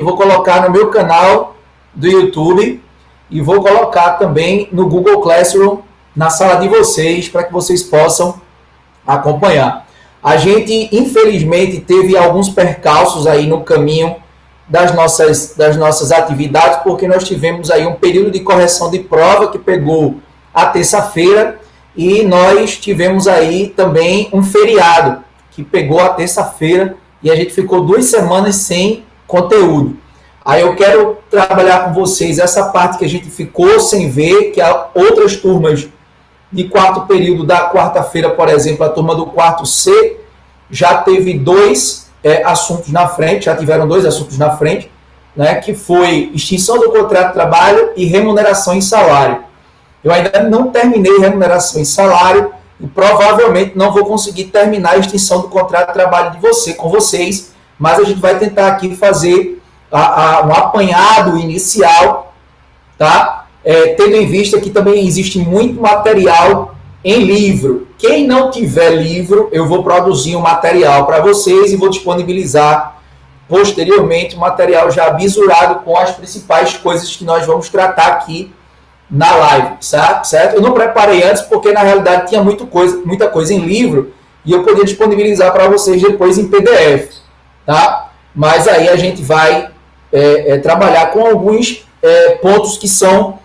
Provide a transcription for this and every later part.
vou colocar no meu canal do YouTube e vou colocar também no Google Classroom, na sala de vocês, para que vocês possam acompanhar. A gente, infelizmente, teve alguns percalços aí no caminho das nossas atividades, porque nós tivemos aí um período de correção de prova que pegou a terça-feira e nós tivemos aí também um feriado que pegou a terça-feira e a gente ficou 2 semanas sem conteúdo. Aí eu quero trabalhar com vocês essa parte que a gente ficou sem ver, que outras turmas de quarto período da quarta-feira, por exemplo, a turma do quarto C, já teve 2 assuntos na frente, já tiveram 2 assuntos na frente, né, que foi extinção do contrato de trabalho e remuneração em salário. Eu ainda não terminei remuneração em salário e provavelmente não vou conseguir terminar a extinção do contrato de trabalho com vocês, mas a gente vai tentar aqui fazer um apanhado inicial, tá? Tendo em vista que também existe muito material em livro. Quem não tiver livro, eu vou produzir um material para vocês e vou disponibilizar posteriormente um material já bisurado com as principais coisas que nós vamos tratar aqui na live, certo? Eu não preparei antes porque na realidade tinha muita coisa em livro e eu poderia disponibilizar para vocês depois em PDF, tá? Mas aí a gente vai trabalhar com alguns pontos que são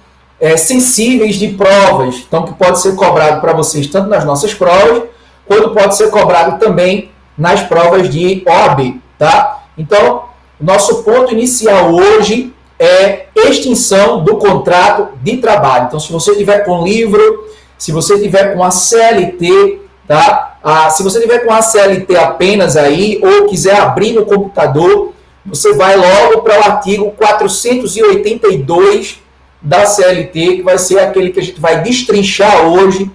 sensíveis de provas, então que pode ser cobrado para vocês tanto nas nossas provas, quanto pode ser cobrado também nas provas de OAB, tá? Então, nosso ponto inicial hoje é extinção do contrato de trabalho. Então, se você tiver com livro, se você tiver com a CLT, tá? Se você tiver com a CLT apenas aí, ou quiser abrir no computador, você vai logo para o artigo 482 da CLT, que vai ser aquele que a gente vai destrinchar hoje,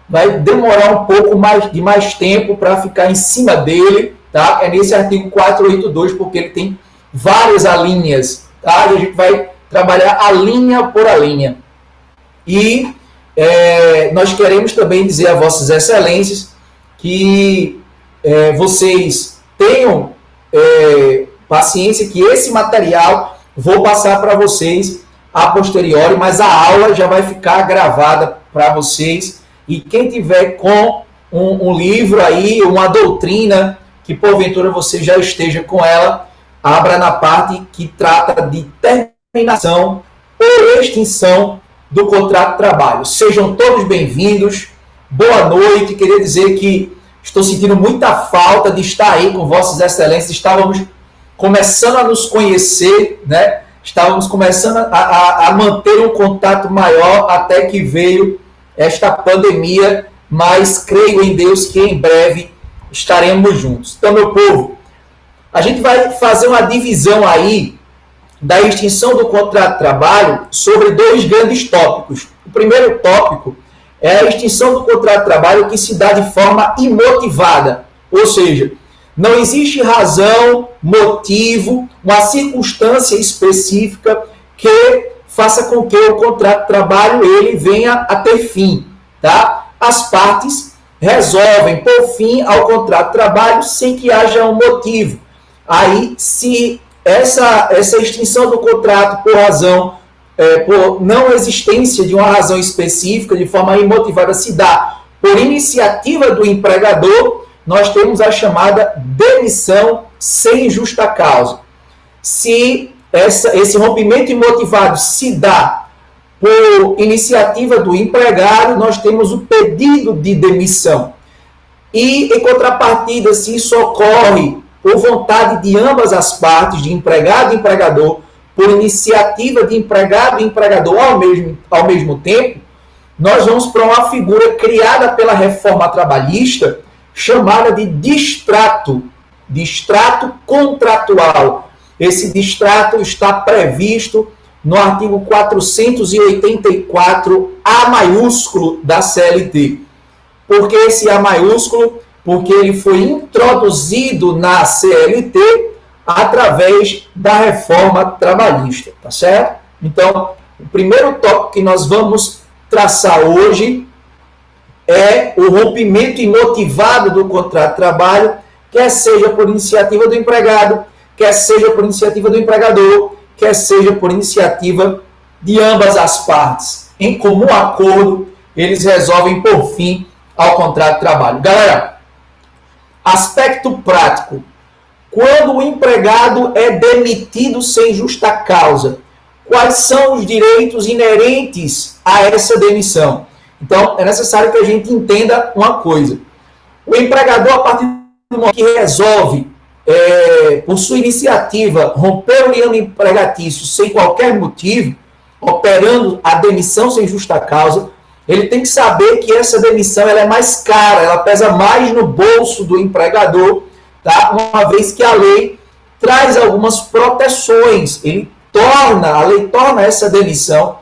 vai demorar um pouco mais tempo para ficar em cima dele, tá? É nesse artigo 482, porque ele tem várias alíneas, tá? E a gente vai trabalhar a linha por a linha. E nós queremos também dizer a vossas excelências que vocês tenham paciência, que esse material vou passar para vocês a posteriori, mas a aula já vai ficar gravada para vocês. E quem tiver com um livro aí, uma doutrina, que porventura você já esteja com ela, abra na parte que trata de terminação ou extinção do contrato de trabalho. Sejam todos bem-vindos, boa noite. Queria dizer que estou sentindo muita falta de estar aí com vossas excelências. Estávamos começando a nos conhecer, né? Estávamos começando a manter um contato maior até que veio esta pandemia, mas creio em Deus que em breve estaremos juntos. Então, meu povo, a gente vai fazer uma divisão aí da extinção do contrato de trabalho sobre 2 grandes tópicos. O primeiro tópico é a extinção do contrato de trabalho que se dá de forma imotivada, ou seja, não existe razão, motivo, uma circunstância específica que faça com que o contrato de trabalho ele venha a ter fim, tá? As partes resolvem pôr fim ao contrato de trabalho sem que haja um motivo. Aí, se essa extinção do contrato por razão, por não existência de uma razão específica, de forma imotivada, se dá por iniciativa do empregador, nós temos a chamada demissão sem justa causa. Se esse rompimento imotivado se dá por iniciativa do empregado, nós temos o pedido de demissão. E, em contrapartida, se isso ocorre por vontade de ambas as partes, de empregado e empregador, por iniciativa de empregado e empregador ao mesmo tempo, nós vamos para uma figura criada pela reforma trabalhista, chamada de distrato contratual. Esse distrato está previsto no artigo 484A maiúsculo da CLT. Por que esse A maiúsculo? Porque ele foi introduzido na CLT através da reforma trabalhista, tá certo? Então, o primeiro tópico que nós vamos traçar hoje é o rompimento imotivado do contrato de trabalho, quer seja por iniciativa do empregado, quer seja por iniciativa do empregador, quer seja por iniciativa de ambas as partes. Em comum acordo, eles resolvem por fim ao contrato de trabalho. Galera, aspecto prático. Quando o empregado é demitido sem justa causa, quais são os direitos inerentes a essa demissão? Então, é necessário que a gente entenda uma coisa. O empregador, a partir do momento que resolve, por sua iniciativa, romper o liame empregatício sem qualquer motivo, operando a demissão sem justa causa, ele tem que saber que essa demissão ela é mais cara, ela pesa mais no bolso do empregador, tá? Uma vez que a lei traz algumas proteções, a lei torna essa demissão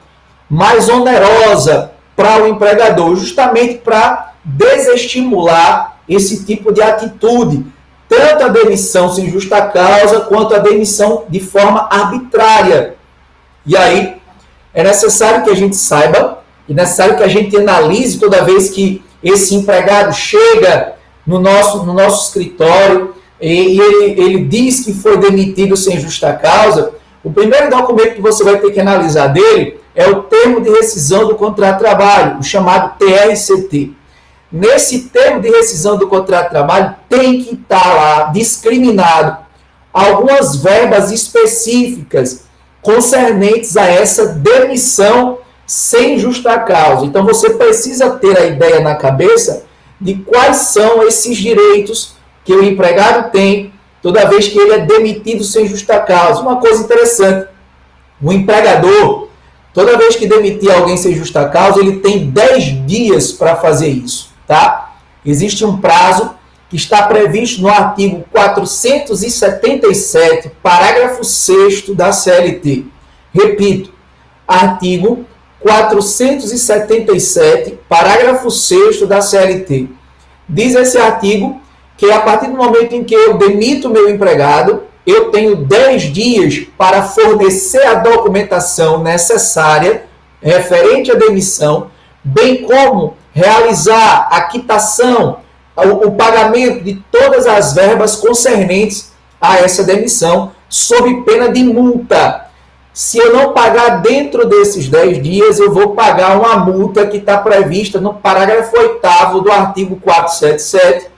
mais onerosa para o empregador, justamente para desestimular esse tipo de atitude, tanto a demissão sem justa causa, quanto a demissão de forma arbitrária. E aí, é necessário que a gente saiba, é necessário que a gente analise toda vez que esse empregado chega no nosso escritório e ele diz que foi demitido sem justa causa. O primeiro documento que você vai ter que analisar dele é o termo de rescisão do contrato de trabalho, o chamado TRCT. Nesse termo de rescisão do contrato de trabalho tem que estar lá discriminado algumas verbas específicas concernentes a essa demissão sem justa causa. Então você precisa ter a ideia na cabeça de quais são esses direitos que o empregado tem toda vez que ele é demitido sem justa causa. Uma coisa interessante, o empregador, toda vez que demitir alguém sem justa causa, ele tem 10 dias para fazer isso, tá? Existe um prazo que está previsto no artigo 477, parágrafo 6º da CLT. Repito, artigo 477, parágrafo 6º da CLT. Diz esse artigo que a partir do momento em que eu demito o meu empregado, eu tenho 10 dias para fornecer a documentação necessária referente à demissão, bem como realizar a quitação, o pagamento de todas as verbas concernentes a essa demissão, sob pena de multa. Se eu não pagar dentro desses 10 dias, eu vou pagar uma multa que está prevista no parágrafo 8º do artigo 477,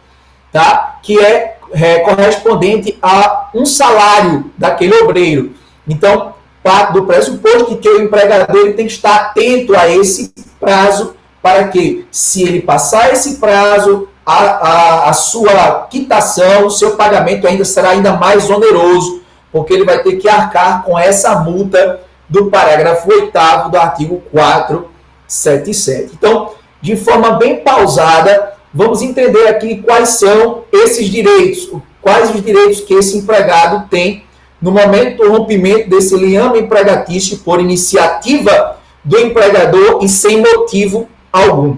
tá? Que é correspondente a um salário daquele obreiro. Então, parte do pressuposto que o empregador ele tem que estar atento a esse prazo, para que, se ele passar esse prazo, a sua quitação, o seu pagamento ainda será ainda mais oneroso, porque ele vai ter que arcar com essa multa do parágrafo 8º do artigo 477. Então, de forma bem pausada, vamos entender aqui quais são esses direitos, quais os direitos que esse empregado tem no momento do rompimento desse liame empregatício por iniciativa do empregador e sem motivo algum.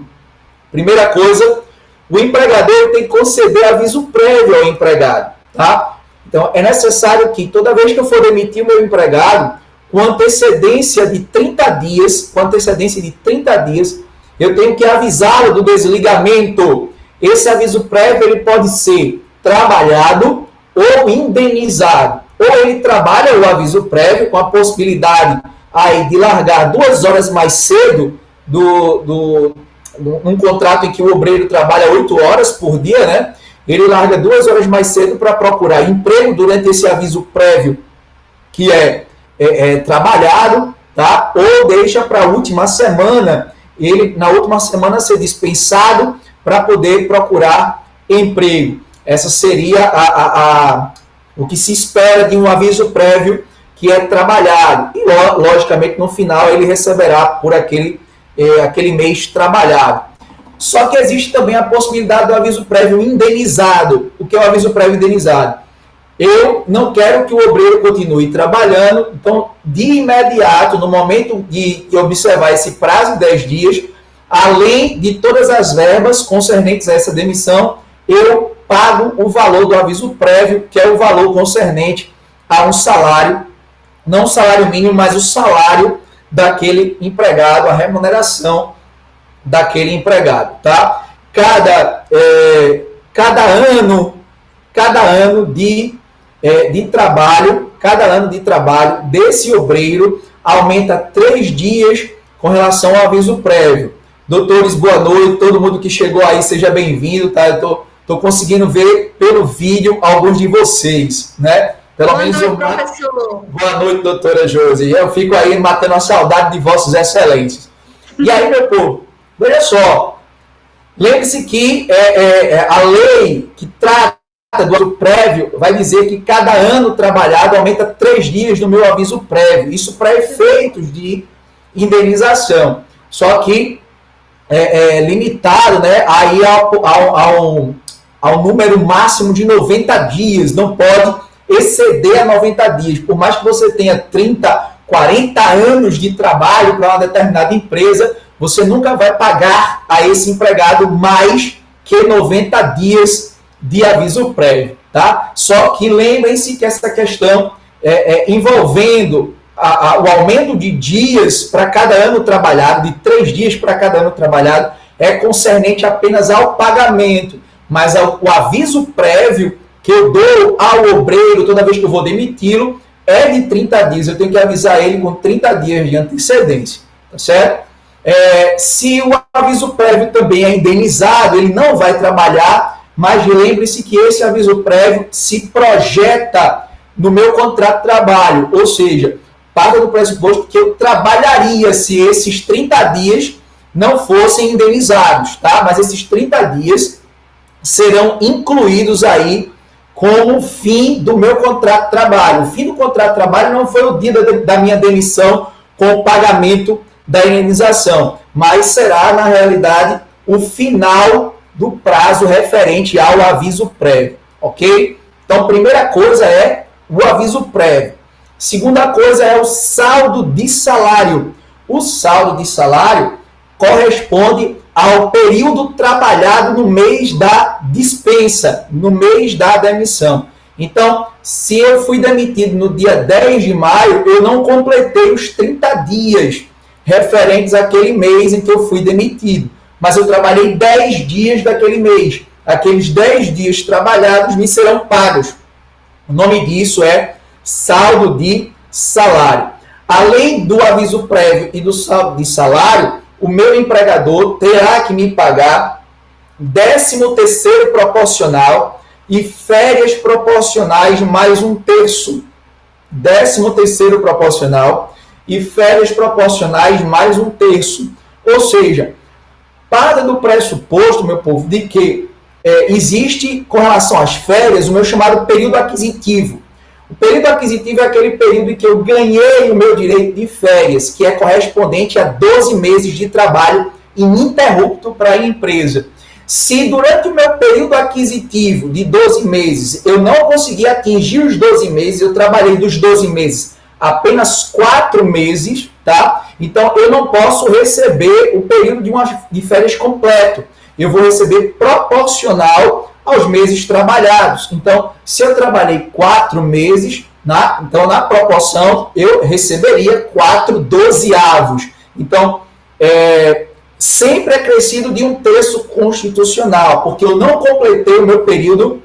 Primeira coisa, o empregador tem que conceder aviso prévio ao empregado, tá? Então, é necessário que toda vez que eu for demitir o meu empregado, com antecedência de 30 dias, eu tenho que avisá-lo do desligamento. Esse aviso prévio ele pode ser trabalhado ou indenizado. Ou ele trabalha o aviso prévio com a possibilidade aí de largar 2 horas mais cedo num contrato em que o obreiro trabalha 8 horas por dia, né? Ele larga 2 horas mais cedo para procurar emprego durante esse aviso prévio que é trabalhado, tá? Ou deixa para a última semana, ele na última semana ser dispensado para poder procurar emprego. Essa seria o que se espera de um aviso prévio que é trabalhado. E, logicamente, no final ele receberá por aquele mês trabalhado. Só que existe também a possibilidade do aviso prévio indenizado. O que é o aviso prévio indenizado? Eu não quero que o obreiro continue trabalhando, então, de imediato, no momento de observar esse prazo de 10 dias, além de todas as verbas concernentes a essa demissão, eu pago o valor do aviso prévio, que é o valor concernente a um salário, não o salário mínimo, mas o salário daquele empregado, a remuneração daquele empregado, tá? Cada ano de de trabalho, cada ano de trabalho desse obreiro aumenta 3 dias com relação ao aviso prévio. Doutores, boa noite, todo mundo que chegou aí, seja bem-vindo, tá? Eu tô conseguindo ver pelo vídeo alguns de vocês, né? Pelo menos boa noite, professor. Boa noite, doutora Josi. Eu fico aí matando a saudade de vossos excelentes. E aí, meu povo, veja só, lembre-se que a lei que trata do aviso prévio vai dizer que cada ano trabalhado aumenta 3 dias no meu aviso prévio. Isso para efeitos de indenização. Só que limitado, né, aí ao número máximo de 90 dias. Não pode exceder a 90 dias. Por mais que você tenha 30, 40 anos de trabalho para uma determinada empresa, você nunca vai pagar a esse empregado mais que 90 dias de aviso prévio, tá? Só que lembrem-se que essa questão envolvendo o aumento de dias para cada ano trabalhado, de 3 dias para cada ano trabalhado, é concernente apenas ao pagamento, mas o aviso prévio que eu dou ao obreiro toda vez que eu vou demiti-lo é de 30 dias. Eu tenho que avisar ele com 30 dias de antecedência, tá certo? Se o aviso prévio também é indenizado, ele não vai trabalhar, mas lembre-se que esse aviso prévio se projeta no meu contrato de trabalho, ou seja, parte do pressuposto que eu trabalharia se esses 30 dias não fossem indenizados, tá? Mas esses 30 dias serão incluídos aí como o fim do meu contrato de trabalho. O fim do contrato de trabalho não foi o dia da minha demissão com o pagamento da indenização, mas será, na realidade, o final do prazo referente ao aviso prévio, ok? Então, primeira coisa é o aviso prévio. Segunda coisa é o saldo de salário. O saldo de salário corresponde ao período trabalhado no mês da dispensa, no mês da demissão. Então, se eu fui demitido no dia 10 de maio, eu não completei os 30 dias referentes àquele mês em que eu fui demitido. Mas eu trabalhei 10 dias daquele mês. Aqueles 10 dias trabalhados me serão pagos. O nome disso é saldo de salário. Além do aviso prévio e do saldo de salário, o meu empregador terá que me pagar 13º proporcional e férias proporcionais mais 1/3. 13º proporcional e férias proporcionais mais 1/3. Ou seja, parte do pressuposto, meu povo, de que existe, com relação às férias, o meu chamado período aquisitivo. O período aquisitivo é aquele período em que eu ganhei o meu direito de férias, que é correspondente a 12 meses de trabalho ininterrupto para a empresa. Se durante o meu período aquisitivo de 12 meses eu não consegui atingir os 12 meses, eu trabalhei dos 12 meses apenas 4 meses, tá? Então eu não posso receber o período de férias completo. Eu vou receber proporcional aos meses trabalhados. Então, se eu trabalhei 4 meses, então na proporção eu receberia 4 dozeavos. Então, sempre é crescido de 1/3 constitucional, porque eu não completei o meu período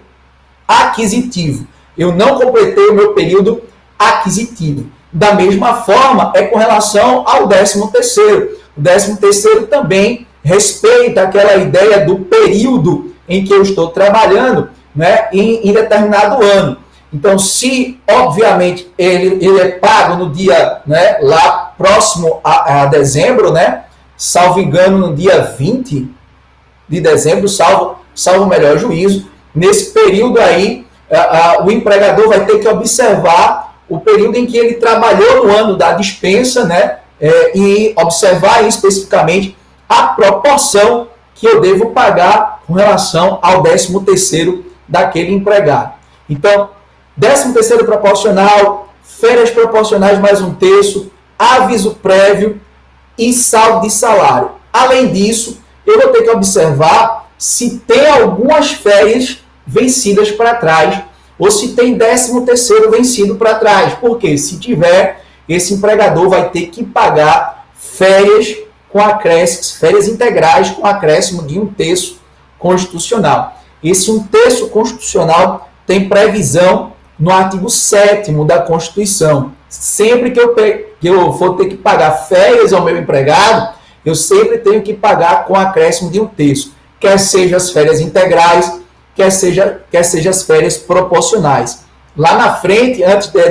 aquisitivo. Eu não completei o meu período aquisitivo. Da mesma forma, é com relação ao 13º. O 13º também respeita aquela ideia do período em que eu estou trabalhando, né, em determinado ano. Então, se, obviamente, ele é pago no dia, né, lá próximo a dezembro, né, salvo engano, no dia 20 de dezembro, salvo o melhor juízo, nesse período aí, o empregador vai ter que observar o período em que ele trabalhou no ano da dispensa, né, e observar especificamente a proporção que eu devo pagar com relação ao 13º daquele empregado. Então, 13º proporcional, férias proporcionais mais 1/3, aviso prévio e saldo de salário. Além disso, eu vou ter que observar se tem algumas férias vencidas para trás ou se tem 13º vencido para trás. Porque se tiver, esse empregador vai ter que pagar férias com acréscimo, férias integrais com acréscimo de 1/3 constitucional. Esse 1/3 constitucional tem previsão no artigo 7º da Constituição. Sempre que eu for ter que pagar férias ao meu empregado, eu sempre tenho que pagar com acréscimo de 1/3, quer seja as férias integrais, quer seja as férias proporcionais. Lá na frente,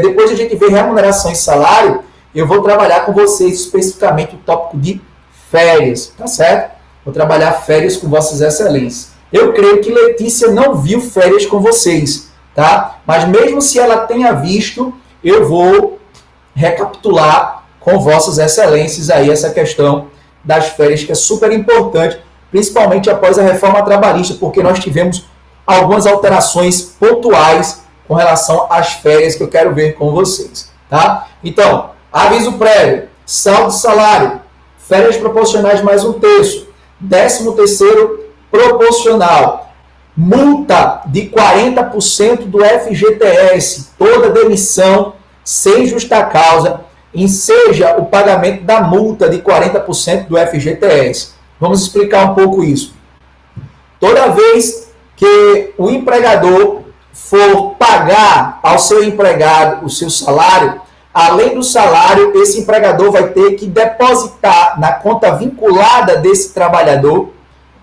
depois de a gente ver remuneração e salário, eu vou trabalhar com vocês especificamente o tópico de férias, tá certo? Vou trabalhar férias com vossas excelências. Eu creio que Letícia não viu férias com vocês, tá? Mas mesmo se ela tenha visto, eu vou recapitular com vossas excelências aí essa questão das férias, que é super importante, principalmente após a reforma trabalhista, porque nós tivemos algumas alterações pontuais com relação às férias que eu quero ver com vocês, tá? Então, aviso prévio, saldo de salário, férias proporcionais mais 1/3, 13º proporcional, multa de 40% do FGTS, toda demissão sem justa causa, enseja o pagamento da multa de 40% do FGTS. Vamos explicar um pouco isso. Toda vez que o empregador for pagar ao seu empregado o seu salário, além do salário, esse empregador vai ter que depositar na conta vinculada desse trabalhador,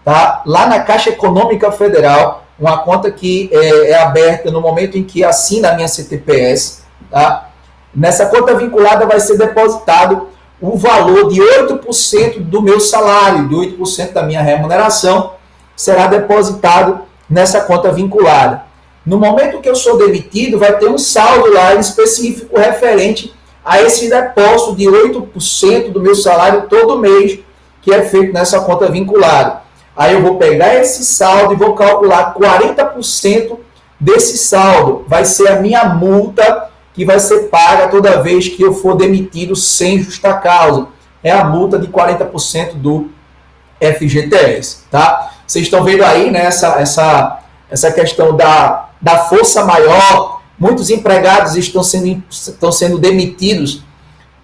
tá? Lá na Caixa Econômica Federal, uma conta que é aberta no momento em que assina a minha CTPS, tá? Nessa conta vinculada vai ser depositado o valor de 8% do meu salário, de 8% da minha remuneração, será depositado nessa conta vinculada. No momento que eu sou demitido, vai ter um saldo lá específico referente a esse depósito de 8% do meu salário todo mês, que é feito nessa conta vinculada. Aí eu vou pegar esse saldo e vou calcular 40% desse saldo. Vai ser a minha multa que vai ser paga toda vez que eu for demitido sem justa causa. É a multa de 40% do FGTS, tá? Vocês estão vendo aí, né, essa questão da força maior. Muitos empregados estão sendo demitidos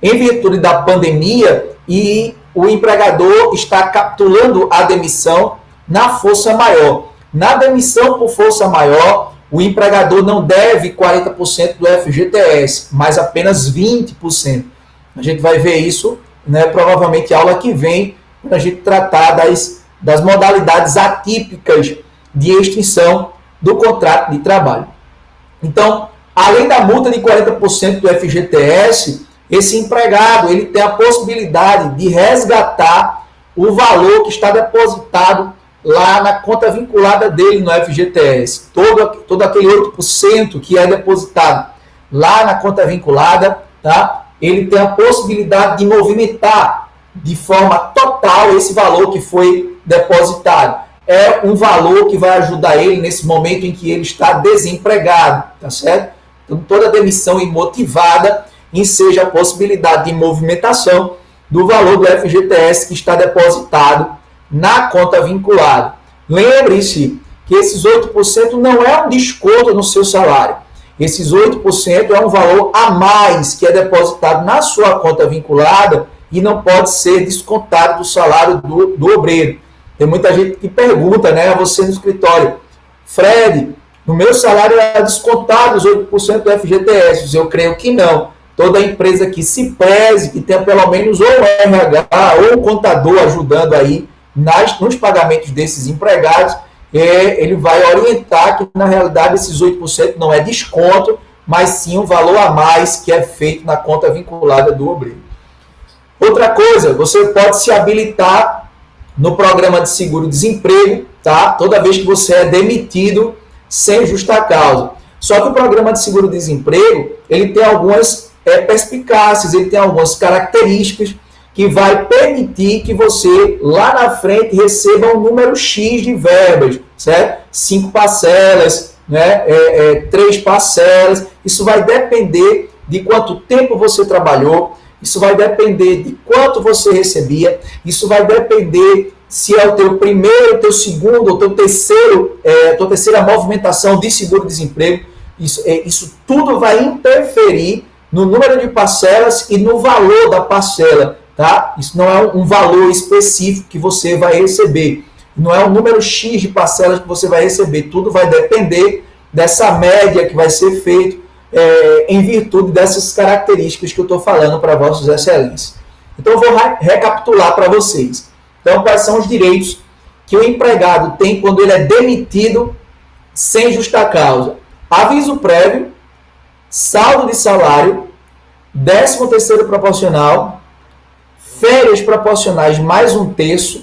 em virtude da pandemia e o empregador está capitulando a demissão na força maior. Na demissão por força maior, o empregador não deve 40% do FGTS, mas apenas 20%. A gente vai ver isso, né, provavelmente aula que vem, quando a gente tratar das modalidades atípicas de extinção do contrato de trabalho. Então, além da multa de 40% do FGTS, esse empregado ele tem a possibilidade de resgatar o valor que está depositado lá na conta vinculada dele no FGTS. Todo aquele 8% que é depositado lá na conta vinculada, tá? Ele tem a possibilidade de movimentar de forma total esse valor que foi depositado. É um valor que vai ajudar ele nesse momento em que ele está desempregado, tá certo? Então, toda demissão imotivada enseja a possibilidade de movimentação do valor do FGTS que está depositado na conta vinculada. Lembre-se que esses 8% não é um desconto no seu salário. Esses 8% é um valor a mais que é depositado na sua conta vinculada e não pode ser descontado do salário do obreiro. Tem muita gente que pergunta, né, a você no escritório: Fred, no meu salário é descontado os 8% do FGTS. Eu creio que não. Toda empresa que se preze, que tenha pelo menos ou um RH ou um contador ajudando aí nos pagamentos desses empregados, ele vai orientar que, na realidade, esses 8% não é desconto, mas sim um valor a mais que é feito na conta vinculada do obreiro. Outra coisa, você pode se habilitar no programa de seguro-desemprego, tá? Toda vez que você é demitido sem justa causa. Só que o programa de seguro-desemprego, ele tem algumas perspicácias, ele tem algumas características que vai permitir que você, lá na frente, receba um número X de verbas, certo? 5 parcelas, né? 3 parcelas. Isso vai depender de quanto tempo você trabalhou, isso vai depender de quanto você recebia, isso vai depender se é o teu primeiro, o teu segundo, ou teu terceiro, tua terceira movimentação de seguro-desemprego. Isso tudo vai interferir no número de parcelas e no valor da parcela, tá? Isso não é um valor específico que você vai receber, não é um número X de parcelas que você vai receber, tudo vai depender dessa média que vai ser feito em virtude dessas características que eu estou falando para vossas excelências. Então, eu vou recapitular para vocês. Então, quais são os direitos que o empregado tem quando ele é demitido sem justa causa? Aviso prévio, saldo de salário, 13º proporcional, férias proporcionais mais 1/3,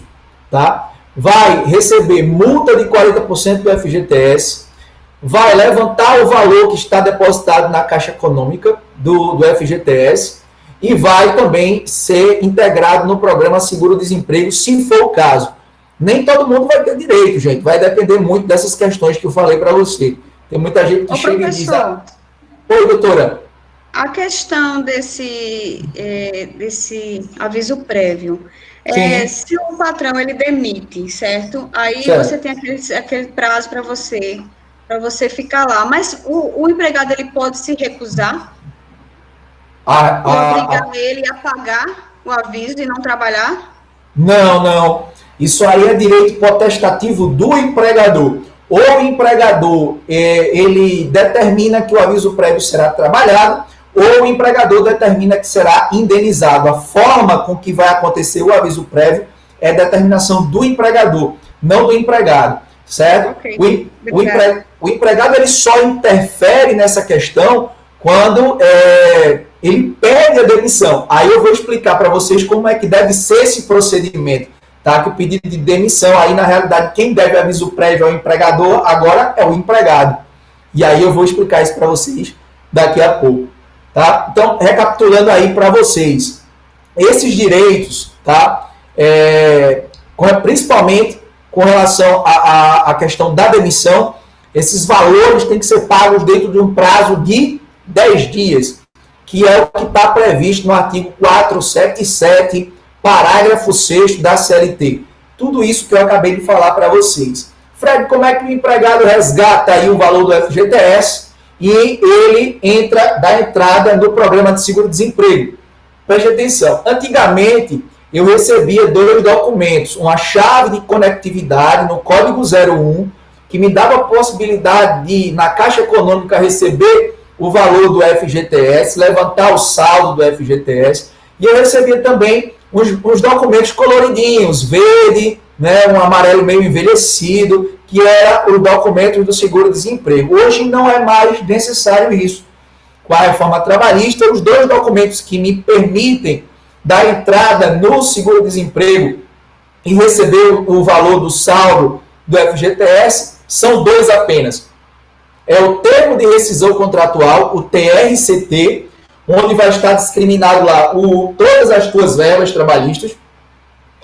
tá? Vai receber multa de 40% do FGTS, vai levantar o valor que está depositado na Caixa Econômica do FGTS e vai também ser integrado no programa Seguro-Desemprego, se for o caso. Nem todo mundo vai ter direito, gente. Vai depender muito dessas questões que eu falei para você. Tem muita gente que chega e diz... Oi, doutora. A questão desse aviso prévio, se o patrão ele demite, certo? Aí você tem aquele prazo para você ficar lá. Mas o empregado ele pode se recusar e obrigar ele a pagar o aviso e não trabalhar? Não. Isso aí é direito potestativo do empregador. Ou o empregador ele determina que o aviso prévio será trabalhado, ou o empregador determina que será indenizado. A forma com que vai acontecer o aviso prévio é determinação do empregador, não do empregado, certo? Okay. O empregado ele só interfere nessa questão quando ele pede a demissão. Aí eu vou explicar para vocês como é que deve ser esse procedimento, tá? Que o pedido de demissão, aí na realidade quem deve aviso prévio ao empregador agora é o empregado. E aí eu vou explicar isso para vocês daqui a pouco. Tá? Então, recapitulando aí para vocês, esses direitos, tá? Principalmente com relação à questão da demissão, esses valores têm que ser pagos dentro de um prazo de 10 dias, que é o que está previsto no artigo 477, parágrafo 6º da CLT. Tudo isso que eu acabei de falar para vocês. Fred, como é que o empregado resgata aí o valor do FGTS? E ele dá entrada no programa de seguro-desemprego. Preste atenção. Antigamente, eu recebia 2 documentos. Uma chave de conectividade no Código 01, que me dava a possibilidade de, na Caixa Econômica, receber o valor do FGTS, levantar o saldo do FGTS. E eu recebia também uns documentos coloridinhos, verde, né, um amarelo meio envelhecido, que era o documento do seguro-desemprego. Hoje não é mais necessário isso. Com a reforma trabalhista, os 2 documentos que me permitem dar entrada no seguro-desemprego e receber o valor do saldo do FGTS são 2 apenas. É o termo de rescisão contratual, o TRCT, onde vai estar discriminado lá todas as tuas verbas trabalhistas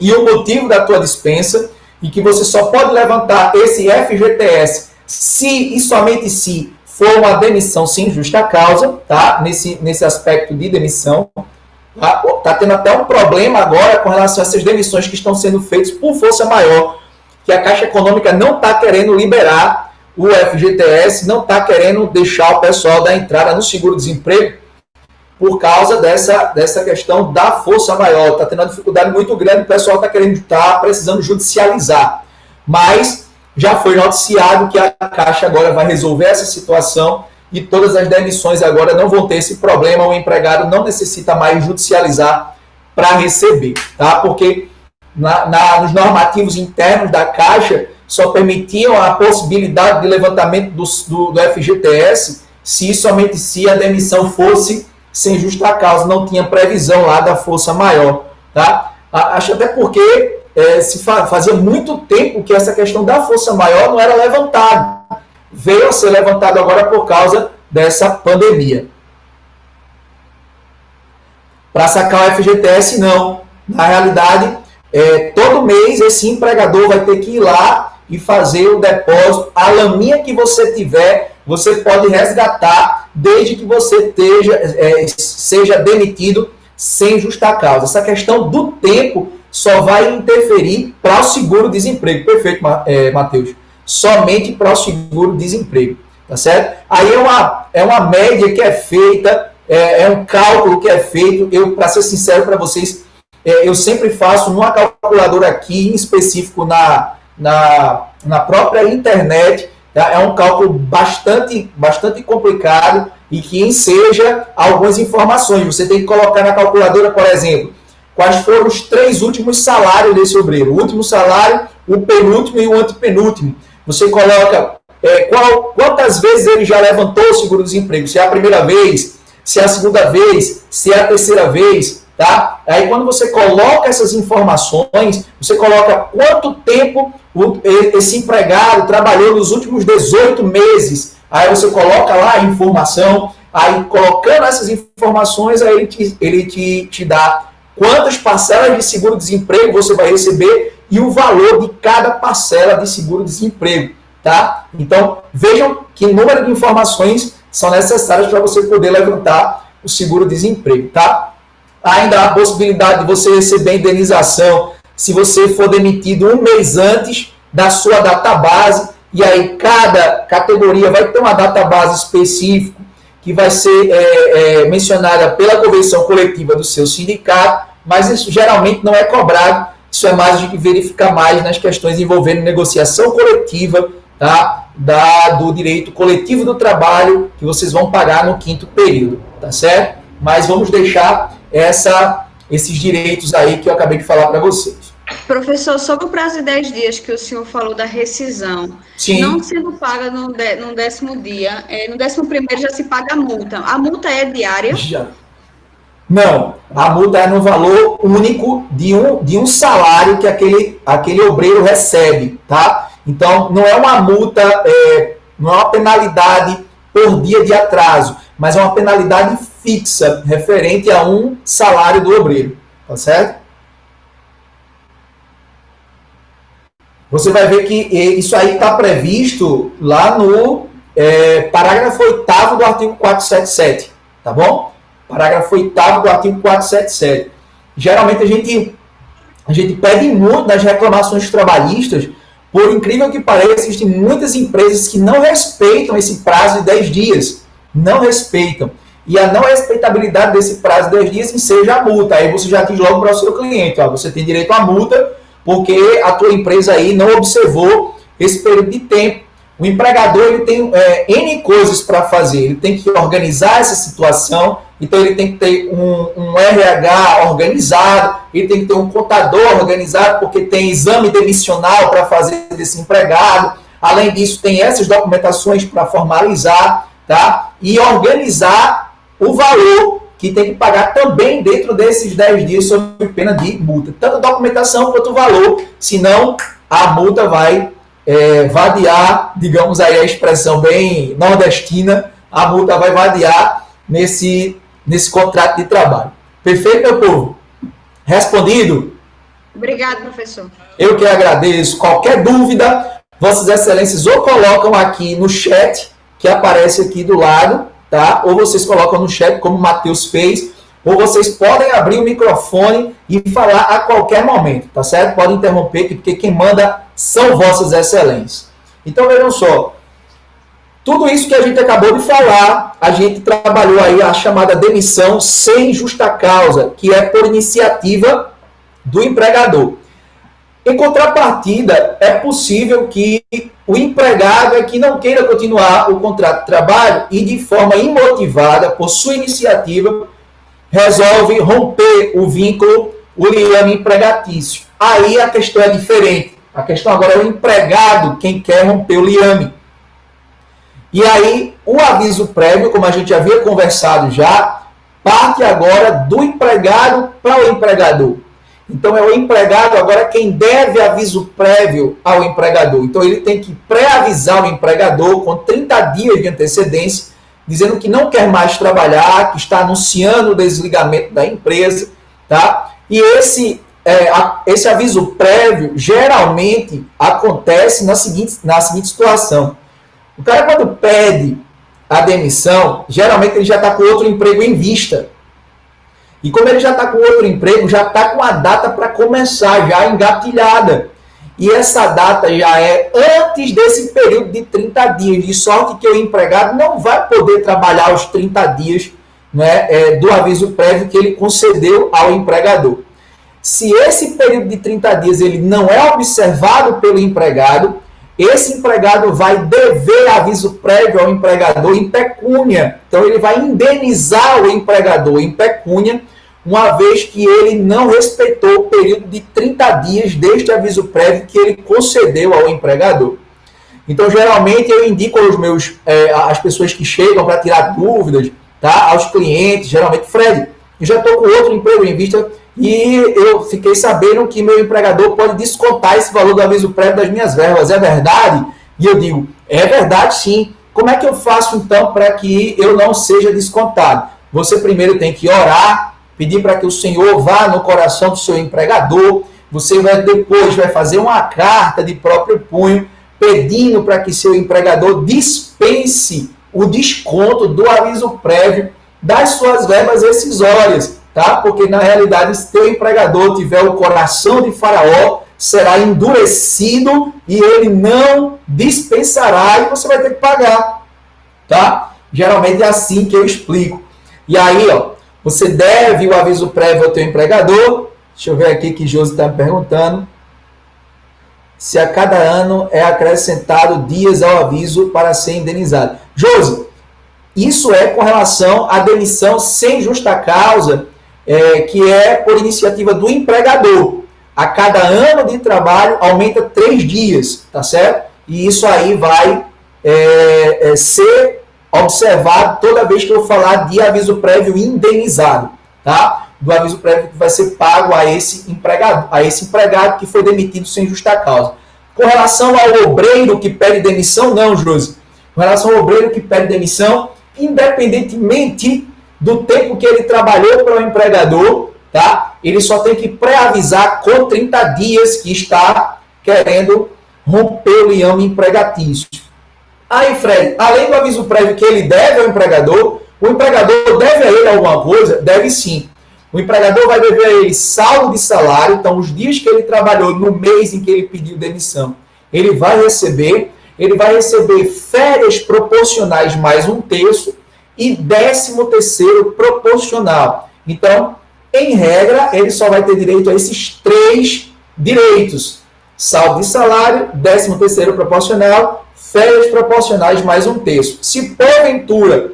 e o motivo da tua dispensa, e que você só pode levantar esse FGTS se e somente se for uma demissão sem justa causa, tá? Nesse aspecto de demissão. Tá tendo até um problema agora com relação a essas demissões que estão sendo feitas por força maior, que a Caixa Econômica não está querendo liberar o FGTS, não está querendo deixar o pessoal dar entrada no seguro-desemprego por causa dessa questão da força maior. Está tendo uma dificuldade muito grande, o pessoal está precisando judicializar. Mas já foi noticiado que a Caixa agora vai resolver essa situação e todas as demissões agora não vão ter esse problema, o empregado não necessita mais judicializar para receber, tá? Porque nos normativos internos da Caixa só permitiam a possibilidade de levantamento do FGTS se somente se a demissão fosse sem justa causa, não tinha previsão lá da força maior, tá? Acho até porque fazia muito tempo que essa questão da força maior não era levantada. Veio a ser levantado agora por causa dessa pandemia. Para sacar o FGTS, não. Na realidade, todo mês esse empregador vai ter que ir lá e fazer o depósito. A laminha que você tiver, você pode resgatar desde que você seja demitido sem justa causa. Essa questão do tempo só vai interferir para o seguro-desemprego. Perfeito, Matheus. Somente para o seguro-desemprego. Tá certo? Aí é uma média que é feita, é um cálculo que é feito. Eu, para ser sincero para vocês, eu sempre faço numa calculadora aqui, em específico na própria internet. Tá? É um cálculo bastante complicado e que enseja algumas informações. Você tem que colocar na calculadora, por exemplo, quais foram os 3 últimos salários desse obreiro. O último salário, o penúltimo e o antepenúltimo. Você coloca quantas vezes ele já levantou o seguro-desemprego. Se é a primeira vez, se é a segunda vez, se é a terceira vez. Tá? Aí quando você coloca essas informações, você coloca quanto tempo esse empregado trabalhou nos últimos 18 meses. Aí você coloca lá a informação, aí colocando essas informações, aí ele te dá quantas parcelas de seguro-desemprego você vai receber e o valor de cada parcela de seguro-desemprego. Tá? Então, vejam que número de informações são necessárias para você poder levantar o seguro-desemprego. Tá? Ainda há a possibilidade de você receber indenização se você for demitido um mês antes da sua database, e aí cada categoria vai ter uma database específica que vai ser mencionada pela convenção coletiva do seu sindicato, mas isso geralmente não é cobrado, isso é mais a gente verificar mais nas questões envolvendo negociação coletiva, tá? Do direito coletivo do trabalho, que vocês vão pagar no 5º período, tá certo? Mas vamos deixar esses direitos aí que eu acabei de falar para vocês. Professor, sobre o prazo de 10 dias que o senhor falou da rescisão, Sim. Não sendo paga no 10º dia, no 11º já se paga a multa. A multa é diária? Já. Não, a multa é no valor único de um salário que aquele obreiro recebe, tá? Então, não é uma multa, não é uma penalidade por dia de atraso, mas é uma penalidade fixa, referente a um salário do obreiro, tá certo? Você vai ver que isso aí está previsto lá no parágrafo 8º do artigo 477, tá bom? Parágrafo 8º do artigo 477. Geralmente a gente pede muito nas reclamações trabalhistas, por incrível que pareça, existem muitas empresas que não respeitam esse prazo de 10 dias, não respeitam. E a não respeitabilidade desse prazo de 10 dias enseja a multa. Aí você já diz logo para o seu cliente, ó, você tem direito à multa porque a tua empresa aí não observou esse período de tempo. O empregador ele tem N coisas para fazer, ele tem que organizar essa situação, então ele tem que ter um RH organizado, ele tem que ter um contador organizado, porque tem exame demissional para fazer desse empregado, além disso tem essas documentações para formalizar, tá? E organizar o valor que tem que pagar também dentro desses 10 dias sob pena de multa. Tanto a documentação quanto o valor, senão a multa vai vadiar, digamos aí a expressão bem nordestina, a multa vai vadiar nesse contrato de trabalho. Perfeito, meu povo? Respondido? Obrigado, professor. Eu que agradeço. Qualquer dúvida, Vossas Excelências ou colocam aqui no chat, que aparece aqui do lado, tá? Ou vocês colocam no chat, como o Matheus fez, ou vocês podem abrir o microfone e falar a qualquer momento, tá certo? Podem interromper, porque quem manda são Vossas Excelências. Então, vejam só, tudo isso que a gente acabou de falar, a gente trabalhou aí a chamada demissão sem justa causa, que é por iniciativa do empregador. Em contrapartida, é possível que o empregado que não queira continuar o contrato de trabalho e de forma imotivada, por sua iniciativa, resolve romper o vínculo, o liame empregatício. Aí a questão é diferente. A questão agora é o empregado quem quer romper o liame. E aí o aviso prévio, como a gente havia conversado já, parte agora do empregado para o empregador. Então, é o empregado agora quem deve aviso prévio ao empregador. Então, ele tem que pré-avisar o empregador com 30 dias de antecedência, dizendo que não quer mais trabalhar, que está anunciando o desligamento da empresa, tá? E esse aviso prévio geralmente acontece na seguinte situação. O cara, quando pede a demissão, geralmente ele já está com outro emprego em vista. E como ele já está com outro emprego, já está com a data para começar, já engatilhada. E essa data já é antes desse período de 30 dias, de sorte que o empregado não vai poder trabalhar os 30 dias, né, do aviso prévio que ele concedeu ao empregador. Se esse período de 30 dias ele não é observado pelo empregado, esse empregado vai dever aviso prévio ao empregador em pecúnia. Então, ele vai indenizar o empregador em pecúnia, uma vez que ele não respeitou o período de 30 dias deste aviso prévio que ele concedeu ao empregador. Então, geralmente, eu indico aos as pessoas que chegam para tirar dúvidas, tá? Aos clientes, geralmente, Fred, eu já estou com outro emprego em vista e eu fiquei sabendo que meu empregador pode descontar esse valor do aviso prévio das minhas verbas. É verdade? E eu digo, é verdade sim. Como é que eu faço, então, para que eu não seja descontado? Você primeiro tem que orar, pedir para que o Senhor vá no coração do seu empregador. Você depois vai fazer uma carta de próprio punho, pedindo para que seu empregador dispense o desconto do aviso prévio das suas verbas rescisórias, tá? Porque na realidade, se teu empregador tiver o coração de Faraó, será endurecido e ele não dispensará e você vai ter que pagar, tá? Geralmente é assim que eu explico. E aí, ó, você deve o aviso prévio ao teu empregador. Deixa eu ver aqui que Josi está me perguntando. Se a cada ano é acrescentado dias ao aviso para ser indenizado. Josi, isso é com relação à demissão sem justa causa, que é por iniciativa do empregador. A cada ano de trabalho aumenta 3 dias, tá certo? E isso aí vai ser observado toda vez que eu falar de aviso prévio indenizado, tá? Do aviso prévio que vai ser pago a esse empregado que foi demitido sem justa causa. Com relação ao obreiro que pede demissão, não, Josi. Com relação ao obreiro que pede demissão, independentemente do tempo que ele trabalhou para o empregador, tá? Ele só tem que pré-avisar com 30 dias que está querendo romper o liame empregatício. Aí, Fred, além do aviso prévio que ele deve ao empregador, o empregador deve a ele alguma coisa? Deve sim. O empregador vai dever a ele saldo de salário, então os dias que ele trabalhou no mês em que ele pediu demissão, ele vai receber férias proporcionais mais 1/3 e 13º proporcional. Então, em regra, ele só vai ter direito a esses 3 direitos: saldo de salário, 13º proporcional, férias proporcionais mais 1/3. Se porventura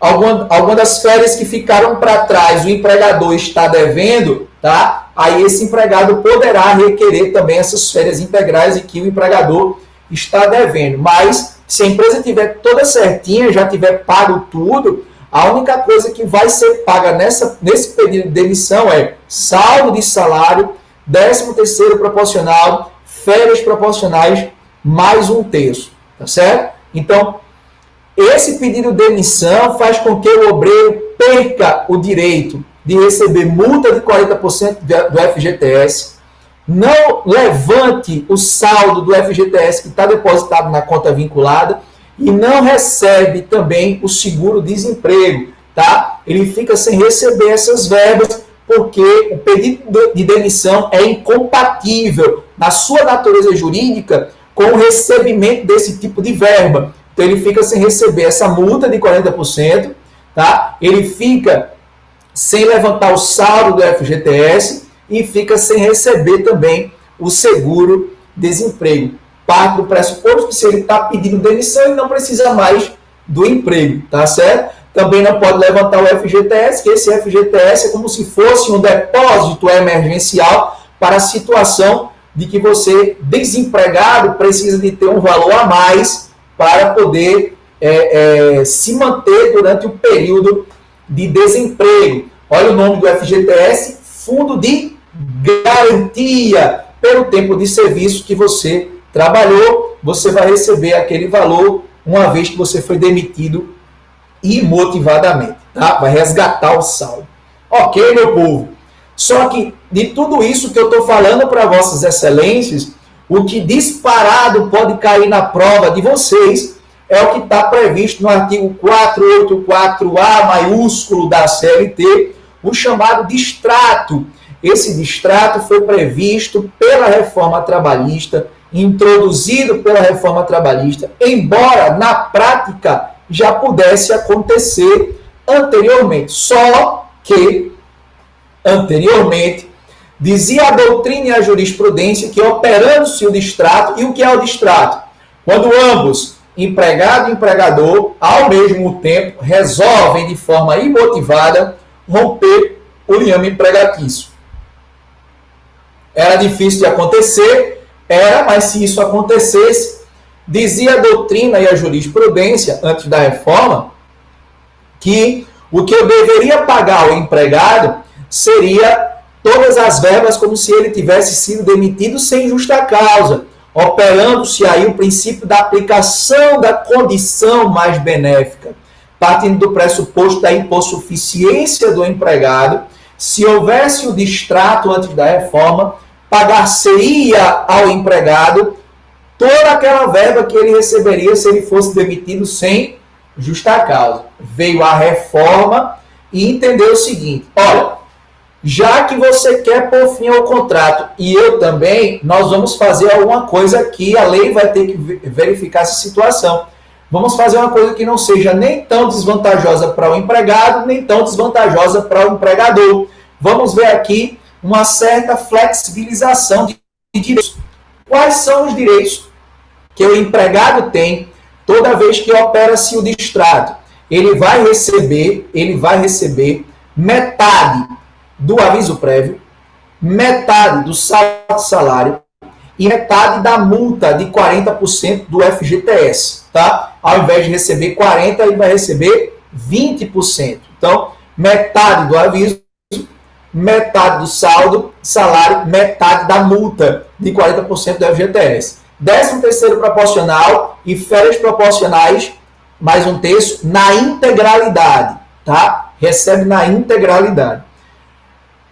alguma das férias que ficaram para trás o empregador está devendo, tá? Aí esse empregado poderá requerer também essas férias integrais e que o empregador está devendo. Mas se a empresa tiver toda certinha, já tiver pago tudo, a única coisa que vai ser paga nesse período de demissão é saldo de salário, 13º proporcional, férias proporcionais mais 1/3, tá certo? Então, esse pedido de demissão faz com que o obreiro perca o direito de receber multa de 40% do FGTS, não levante o saldo do FGTS que está depositado na conta vinculada e não recebe também o seguro-desemprego, tá? Ele fica sem receber essas verbas porque o pedido de demissão é incompatível na sua natureza jurídica com o recebimento desse tipo de verba. Então, ele fica sem receber essa multa de 40%, tá? Ele fica sem levantar o saldo do FGTS e fica sem receber também o seguro-desemprego. Parte do pressuposto que se ele está pedindo demissão, ele não precisa mais do emprego, tá certo? Também não pode levantar o FGTS, que esse FGTS é como se fosse um depósito emergencial para a situação de que você, desempregado, precisa de ter um valor a mais para poder se manter durante o período de desemprego. Olha o nome do FGTS, Fundo de Garantia. Pelo tempo de serviço que você trabalhou, você vai receber aquele valor uma vez que você foi demitido imotivadamente, tá? Vai resgatar o saldo. Ok, meu povo? Só que de tudo isso que eu estou falando para vossas excelências, o que disparado pode cair na prova de vocês é o que está previsto no artigo 484A maiúsculo da CLT, o chamado distrato. Esse distrato foi previsto pela reforma trabalhista, introduzido pela reforma trabalhista, embora na prática já pudesse acontecer anteriormente. Só que, anteriormente, Dizia a doutrina e a jurisprudência que, operando-se o distrato, e o que é o distrato? Quando ambos, empregado e empregador, ao mesmo tempo, resolvem de forma imotivada romper o liame empregatício. Era difícil de acontecer, mas se isso acontecesse, dizia a doutrina e a jurisprudência, antes da reforma, que o que eu deveria pagar ao empregado seria todas as verbas como se ele tivesse sido demitido sem justa causa, operando-se aí o princípio da aplicação da condição mais benéfica, partindo do pressuposto da hipossuficiência do empregado. Se houvesse o distrato antes da reforma, pagar-se-ia ao empregado toda aquela verba que ele receberia se ele fosse demitido sem justa causa. Veio a reforma e entendeu o seguinte: olha, já que você quer pôr fim ao contrato e eu também, nós vamos fazer alguma coisa aqui, a lei vai ter que verificar essa situação. Vamos fazer uma coisa que não seja nem tão desvantajosa para o empregado, nem tão desvantajosa para o empregador. Vamos ver aqui uma certa flexibilização de direitos. Quais são os direitos que o empregado tem toda vez que opera-se o distrato? Ele vai receber metade do aviso prévio, metade do salário e metade da multa de 40% do FGTS, tá? Ao invés de receber 40%, ele vai receber 20%. Então, metade do aviso, metade do salário, metade da multa de 40% do FGTS. 13º proporcional e férias proporcionais, mais um terço, na integralidade, tá? Recebe na integralidade.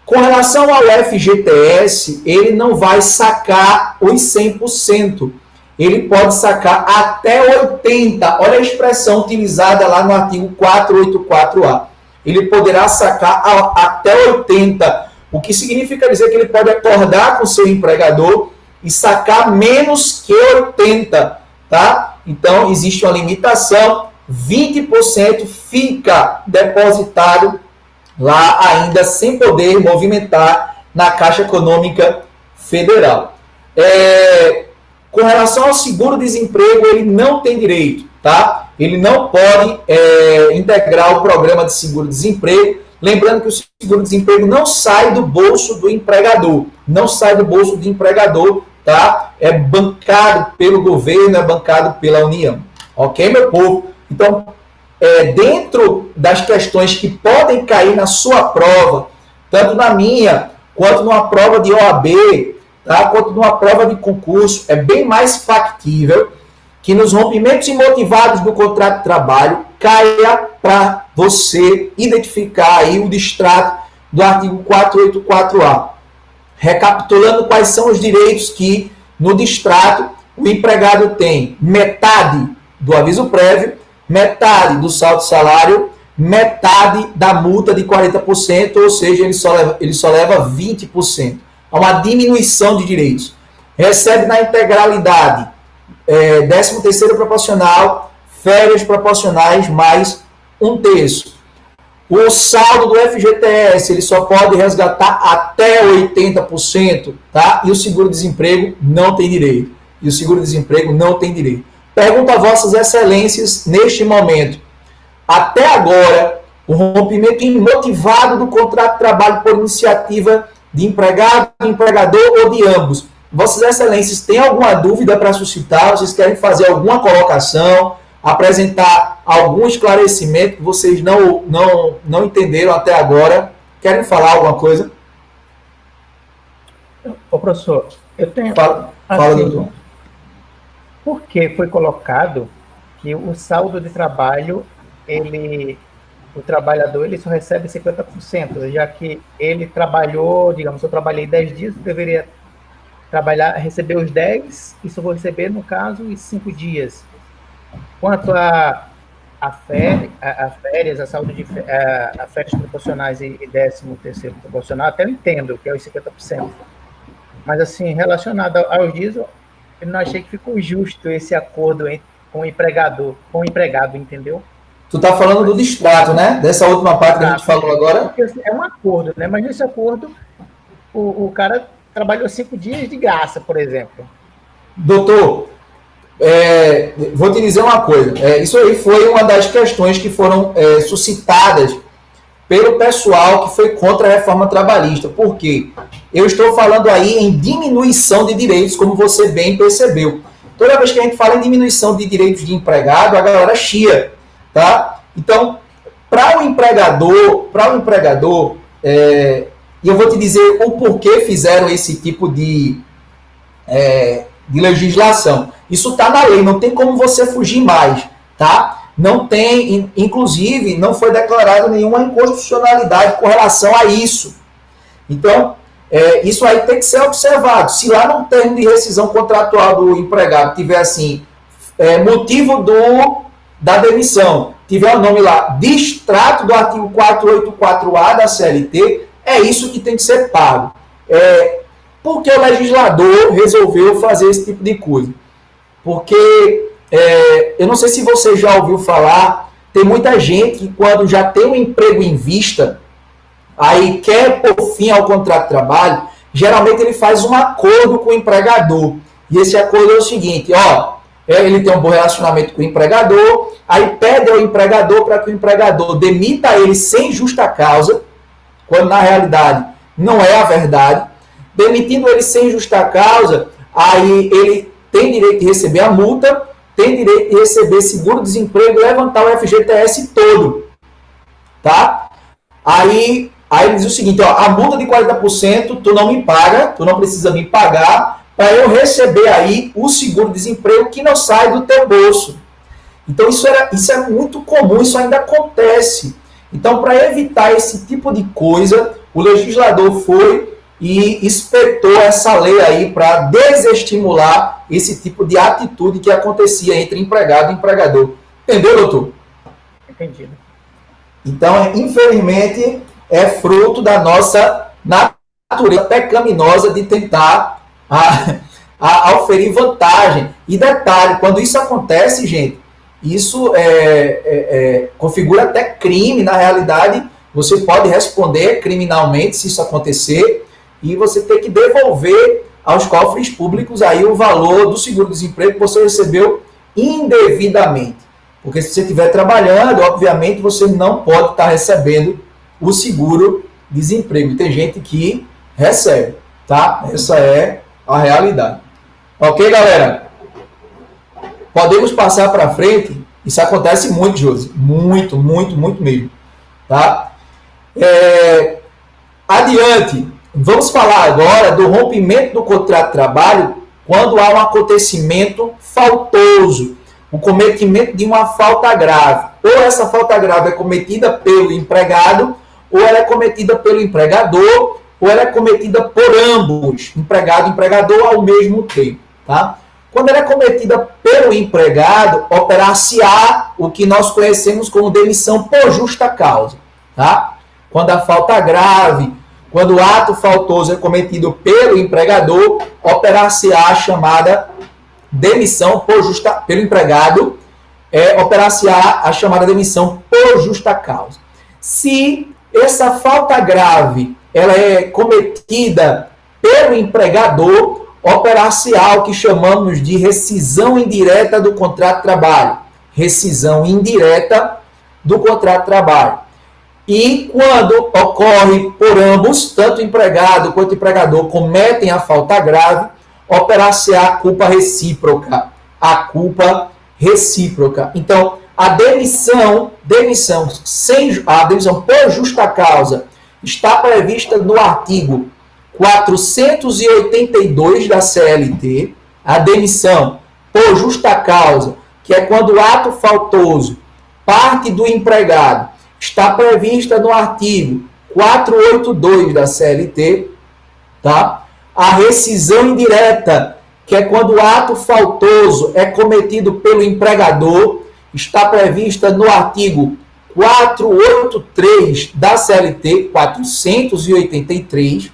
Com relação ao FGTS, ele não vai sacar os 100%. Ele pode sacar até 80%. Olha a expressão utilizada lá no artigo 484A. Ele poderá sacar até 80%, o que significa dizer que ele pode acordar com seu empregador e sacar menos que 80%. Tá? Então, existe uma limitação. 20% fica depositado lá ainda sem poder movimentar na Caixa Econômica Federal. Com relação ao seguro-desemprego, ele não tem direito, tá? Ele não pode integrar o programa de seguro-desemprego, lembrando que o seguro-desemprego não sai do bolso do empregador, tá? É bancado pelo governo, é bancado pela União. Ok, meu povo? Então, dentro das questões que podem cair na sua prova, tanto na minha, quanto numa prova de OAB, tá? Quanto numa prova de concurso, é bem mais factível que nos rompimentos imotivados do contrato de trabalho caia para você identificar aí o distrato do artigo 484A. Recapitulando quais são os direitos que no distrato o empregado tem: metade do aviso prévio, metade do saldo salário, metade da multa de 40%, ou seja, ele só leva 20%. Há uma diminuição de direitos. Recebe na integralidade 13º proporcional, férias proporcionais, mais um terço. O saldo do FGTS, ele só pode resgatar até 80%, tá? E o seguro-desemprego não tem direito. Pergunto a vossas excelências neste momento: até agora, o rompimento imotivado do contrato de trabalho por iniciativa de empregado, de empregador ou de ambos, vossas excelências têm alguma dúvida para suscitar? Vocês querem fazer alguma colocação, apresentar algum esclarecimento que vocês não entenderam até agora? Querem falar alguma coisa? Ô, professor, eu tenho... Fala, doutor. Por que foi colocado que o saldo de trabalho, o trabalhador ele só recebe 50%, já que ele trabalhou, digamos, eu trabalhei 10 dias, eu deveria receber os 10, e só vou receber, no caso, os 5 dias. Quanto a férias, a férias proporcionais e 13º proporcional, até eu entendo que é os 50%. Mas, assim, relacionado aos dias, eu não achei que ficou justo esse acordo com o empregado, entendeu? Tu está falando do distrato, né? Dessa última parte que a gente falou agora. Porque é um acordo, né? Mas nesse acordo, o cara trabalhou 5 dias de graça, por exemplo. Doutor, vou te dizer uma coisa. Isso aí foi uma das questões que foram suscitadas pelo pessoal que foi contra a reforma trabalhista. Por quê? Eu estou falando aí em diminuição de direitos, como você bem percebeu. Toda vez que a gente fala em diminuição de direitos de empregado, a galera chia, tá? Então, para o empregador, e eu vou te dizer o porquê fizeram esse tipo de legislação. Isso está na lei, não tem como você fugir mais, tá? Não tem, inclusive, não foi declarada nenhuma inconstitucionalidade com relação a isso. Então, isso aí tem que ser observado. Se lá no termo de rescisão contratual do empregado tiver assim, motivo da demissão, tiver o nome lá, distrato do artigo 484A da CLT, é isso que tem que ser pago. Por que o legislador resolveu fazer esse tipo de coisa? Porque, eu não sei se você já ouviu falar, tem muita gente que quando já tem um emprego em vista, aí quer pôr fim ao contrato de trabalho, geralmente ele faz um acordo com o empregador. E esse acordo é o seguinte, ele tem um bom relacionamento com o empregador, aí pede ao empregador para que o empregador demita ele sem justa causa, quando na realidade não é a verdade. Demitindo ele sem justa causa, aí ele tem direito de receber a multa, tem direito de receber seguro-desemprego e levantar o FGTS todo. Tá? Aí ele diz o seguinte, a multa de 40% tu não me paga, tu não precisa me pagar, para eu receber aí o seguro-desemprego que não sai do teu bolso. Então isso é muito comum, isso ainda acontece. Então, para evitar esse tipo de coisa, o legislador foi e espetou essa lei aí para desestimular esse tipo de atitude que acontecia entre empregado e empregador. Entendeu, doutor? Entendido. Então, infelizmente, é fruto da nossa natureza pecaminosa de tentar oferir vantagem. E detalhe, quando isso acontece, gente, isso configura até crime. Na realidade, você pode responder criminalmente se isso acontecer e você tem que devolver aos cofres públicos aí o valor do seguro-desemprego que você recebeu indevidamente. Porque se você estiver trabalhando, obviamente, você não pode estar recebendo o seguro-desemprego. Tem gente que recebe, tá? Essa é a realidade. Ok, galera? Podemos passar para frente. Isso acontece muito, Josi. Muito, muito, muito mesmo. Tá? Adiante. Vamos falar agora do rompimento do contrato de trabalho quando há um acontecimento faltoso, o cometimento de uma falta grave. Ou essa falta grave é cometida pelo empregado, ou ela é cometida pelo empregador, ou ela é cometida por ambos, empregado e empregador, ao mesmo tempo. Tá? Quando ela é cometida pelo empregado, operar-se-á o que nós conhecemos como demissão por justa causa. Tá? Quando a falta grave, quando o ato faltoso é cometido pelo empregador, operar-se-á a chamada demissão pelo empregado, operar-se-á a chamada demissão por justa causa. Se essa falta grave ela é cometida pelo empregador, operar-se-á o que chamamos de rescisão indireta do contrato de trabalho. Rescisão indireta do contrato de trabalho. E quando ocorre por ambos, tanto o empregado quanto o empregador cometem a falta grave, operar-se-á a culpa recíproca. A culpa recíproca. Então, a demissão por justa causa está prevista no artigo 482 da CLT. A demissão por justa causa, que é quando o ato faltoso parte do empregado, está prevista no artigo 482 da CLT, tá? A rescisão indireta, que é quando o ato faltoso é cometido pelo empregador, está prevista no artigo 483 da CLT, 483,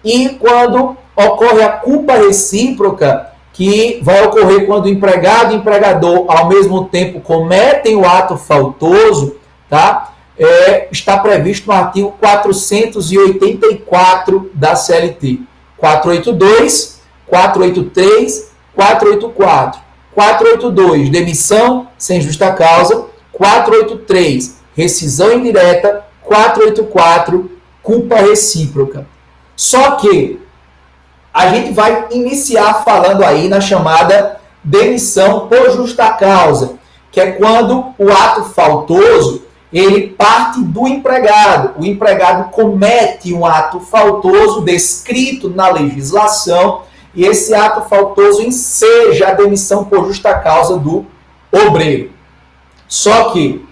e quando ocorre a culpa recíproca, que vai ocorrer quando o empregado e o empregador, ao mesmo tempo, cometem o ato faltoso, tá? está previsto no artigo 484 da CLT. 482, 483, 484. 482, demissão sem justa causa. 483, rescisão indireta. 484, culpa recíproca. Só que a gente vai iniciar falando aí na chamada demissão por justa causa, que é quando o ato faltoso ele parte do empregado. O empregado comete um ato faltoso descrito na legislação e esse ato faltoso enseja a demissão por justa causa do obreiro. Só que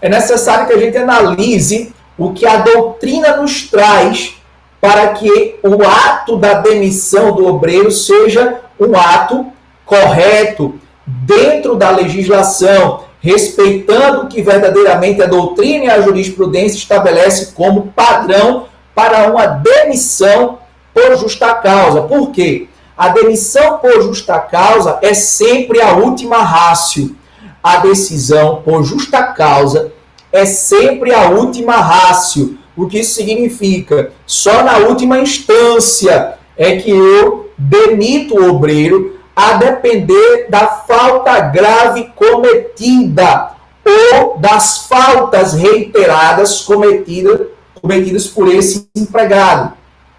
é necessário que a gente analise o que a doutrina nos traz para que o ato da demissão do obreiro seja um ato correto, dentro da legislação, respeitando o que verdadeiramente a doutrina e a jurisprudência estabelece como padrão para uma demissão por justa causa. Por quê? A demissão por justa causa é sempre a última ratio. A decisão por justa causa é sempre a última ratio. O que isso significa? Só na última instância é que eu demito o obreiro a depender da falta grave cometida ou das faltas reiteradas cometidas por esse empregado.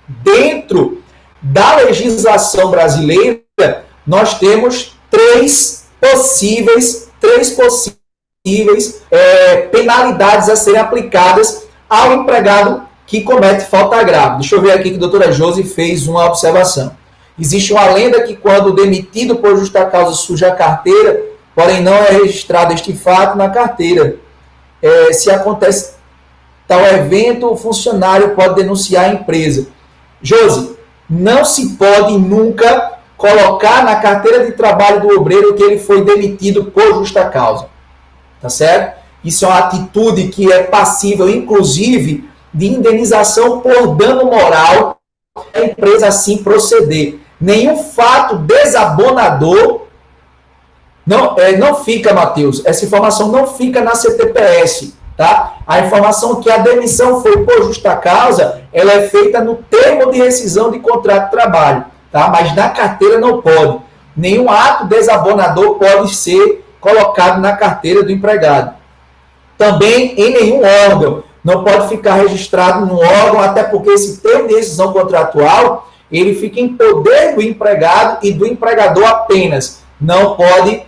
Dentro da legislação brasileira, nós temos três possíveis penalidades a serem aplicadas ao empregado que comete falta grave. Deixa eu ver aqui que a doutora Josi fez uma observação. Existe uma lenda que quando demitido por justa causa suja a carteira, porém não é registrado este fato na carteira. Se acontece tal evento, o funcionário pode denunciar a empresa. Josi, não se pode nunca colocar na carteira de trabalho do obreiro que ele foi demitido por justa causa. Tá certo? Isso é uma atitude que é passível, inclusive, de indenização por dano moral a empresa assim proceder. Nenhum fato desabonador não fica, Matheus, essa informação não fica na CTPS, tá? A informação que a demissão foi por justa causa, ela é feita no termo de rescisão de contrato de trabalho, tá? Mas na carteira não pode. Nenhum ato desabonador pode ser colocado na carteira do empregado. Também em nenhum órgão. Não pode ficar registrado no órgão, até porque esse termo de rescisão contratual, ele fica em poder do empregado e do empregador apenas. Não pode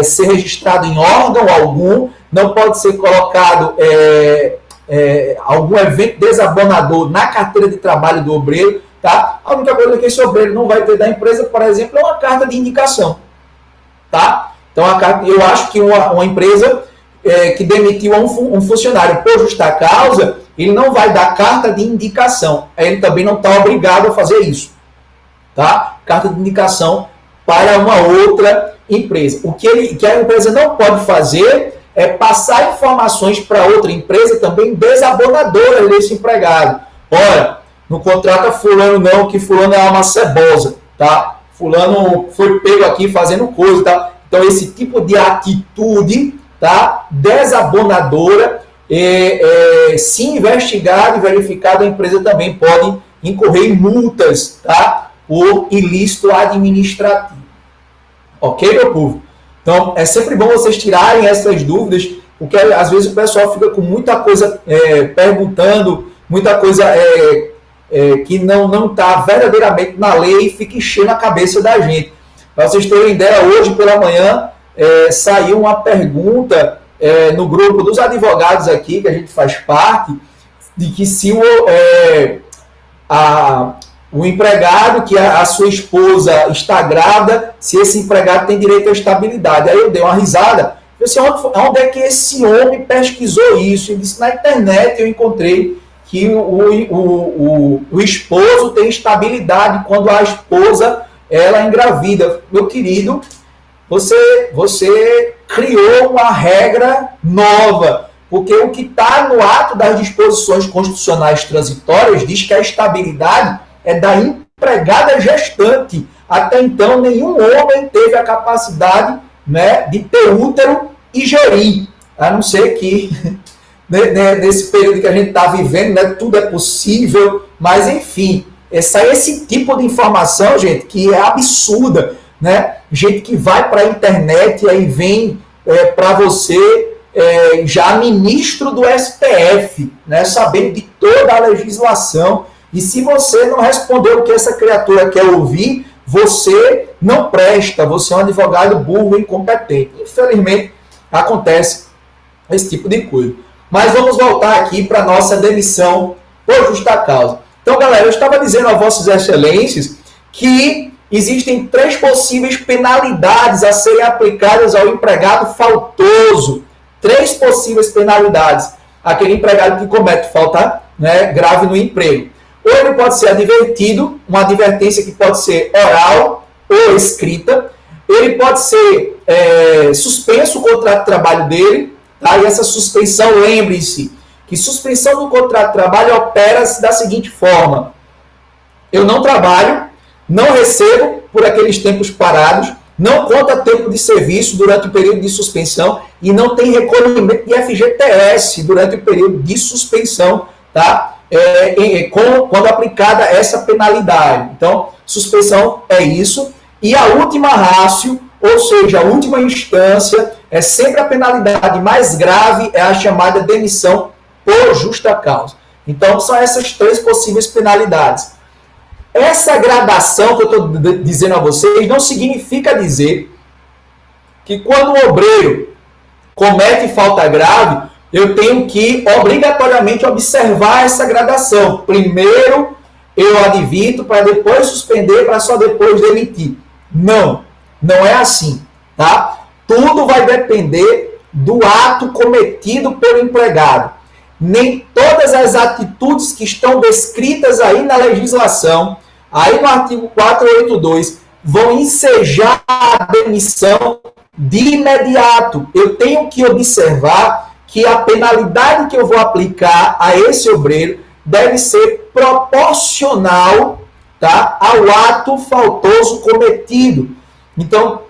ser registrado em órgão algum, não pode ser colocado algum evento desabonador na carteira de trabalho do obreiro. Tá? A única coisa que esse obreiro não vai ter da empresa, por exemplo, é uma carta de indicação. Tá? Então, eu acho que uma empresa que demitiu um funcionário por justa causa, ele não vai dar carta de indicação. Ele também não está obrigado a fazer isso. Tá? Carta de indicação para uma outra empresa. O que a empresa não pode fazer é passar informações para outra empresa também desabonadoras desse empregado. Ora, não contrata fulano não, que fulano é uma cebosa. Tá? Fulano foi pego aqui fazendo coisa. Tá? Então, esse tipo de atitude, tá, desabonadora, se investigado e verificado, a empresa também pode incorrer em multas, tá, por ilícito administrativo. Ok, meu povo? Então, é sempre bom vocês tirarem essas dúvidas, porque às vezes o pessoal fica com muita coisa perguntando, muita coisa que não está verdadeiramente na lei e fica enchendo a cabeça da gente. Para vocês terem ideia, hoje pela manhã saiu uma pergunta no grupo dos advogados aqui, que a gente faz parte, de que se o empregado, que a sua esposa está grávida, se esse empregado tem direito à estabilidade. Aí eu dei uma risada. Eu disse, onde é que esse homem pesquisou isso? Ele disse, na internet eu encontrei que o esposo tem estabilidade quando a esposa ela engravida. Meu querido, você criou uma regra nova, porque o que está no ato das disposições constitucionais transitórias diz que a estabilidade é da empregada gestante. Até então, nenhum homem teve a capacidade, né, de ter útero e gerir, a não ser que nesse período que a gente está vivendo, né? Tudo é possível, mas enfim, esse tipo de informação, gente, que é absurda, né? Gente que vai para a internet e aí vem para você já ministro do STF, né? Sabendo de toda a legislação, e se você não responder o que essa criatura quer ouvir, você não presta, você é um advogado burro e incompetente. Infelizmente, acontece esse tipo de coisa. Mas vamos voltar aqui para a nossa demissão por justa causa. Então, galera, eu estava dizendo a vossas excelências que existem 3 possíveis penalidades a serem aplicadas ao empregado faltoso. 3 possíveis penalidades. Aquele empregado que comete falta, né, grave no emprego. Ou ele pode ser advertido, uma advertência que pode ser oral ou escrita. Ele pode ser suspenso o contrato de trabalho dele. Tá? E essa suspensão, lembre-se, que suspensão do contrato de trabalho opera-se da seguinte forma: eu não trabalho, não recebo por aqueles tempos parados, não conta tempo de serviço durante o período de suspensão e não tem recolhimento de FGTS durante o período de suspensão, tá? Quando aplicada essa penalidade. Então, suspensão é isso. E a última ratio, ou seja, a última instância, é sempre a penalidade mais grave, é a chamada demissão por justa causa. Então, são essas 3 possíveis penalidades. Essa gradação que eu estou dizendo a vocês não significa dizer que quando o obreiro comete falta grave, eu tenho que obrigatoriamente observar essa gradação. Primeiro eu advirto para depois suspender, para só depois demitir. Não, não é assim, tá? Tudo vai depender do ato cometido pelo empregado. Nem todas as atitudes que estão descritas aí na legislação, aí no artigo 482, vão ensejar a demissão de imediato. Eu tenho que observar que a penalidade que eu vou aplicar a esse obreiro deve ser proporcional, tá, ao ato faltoso cometido. Então,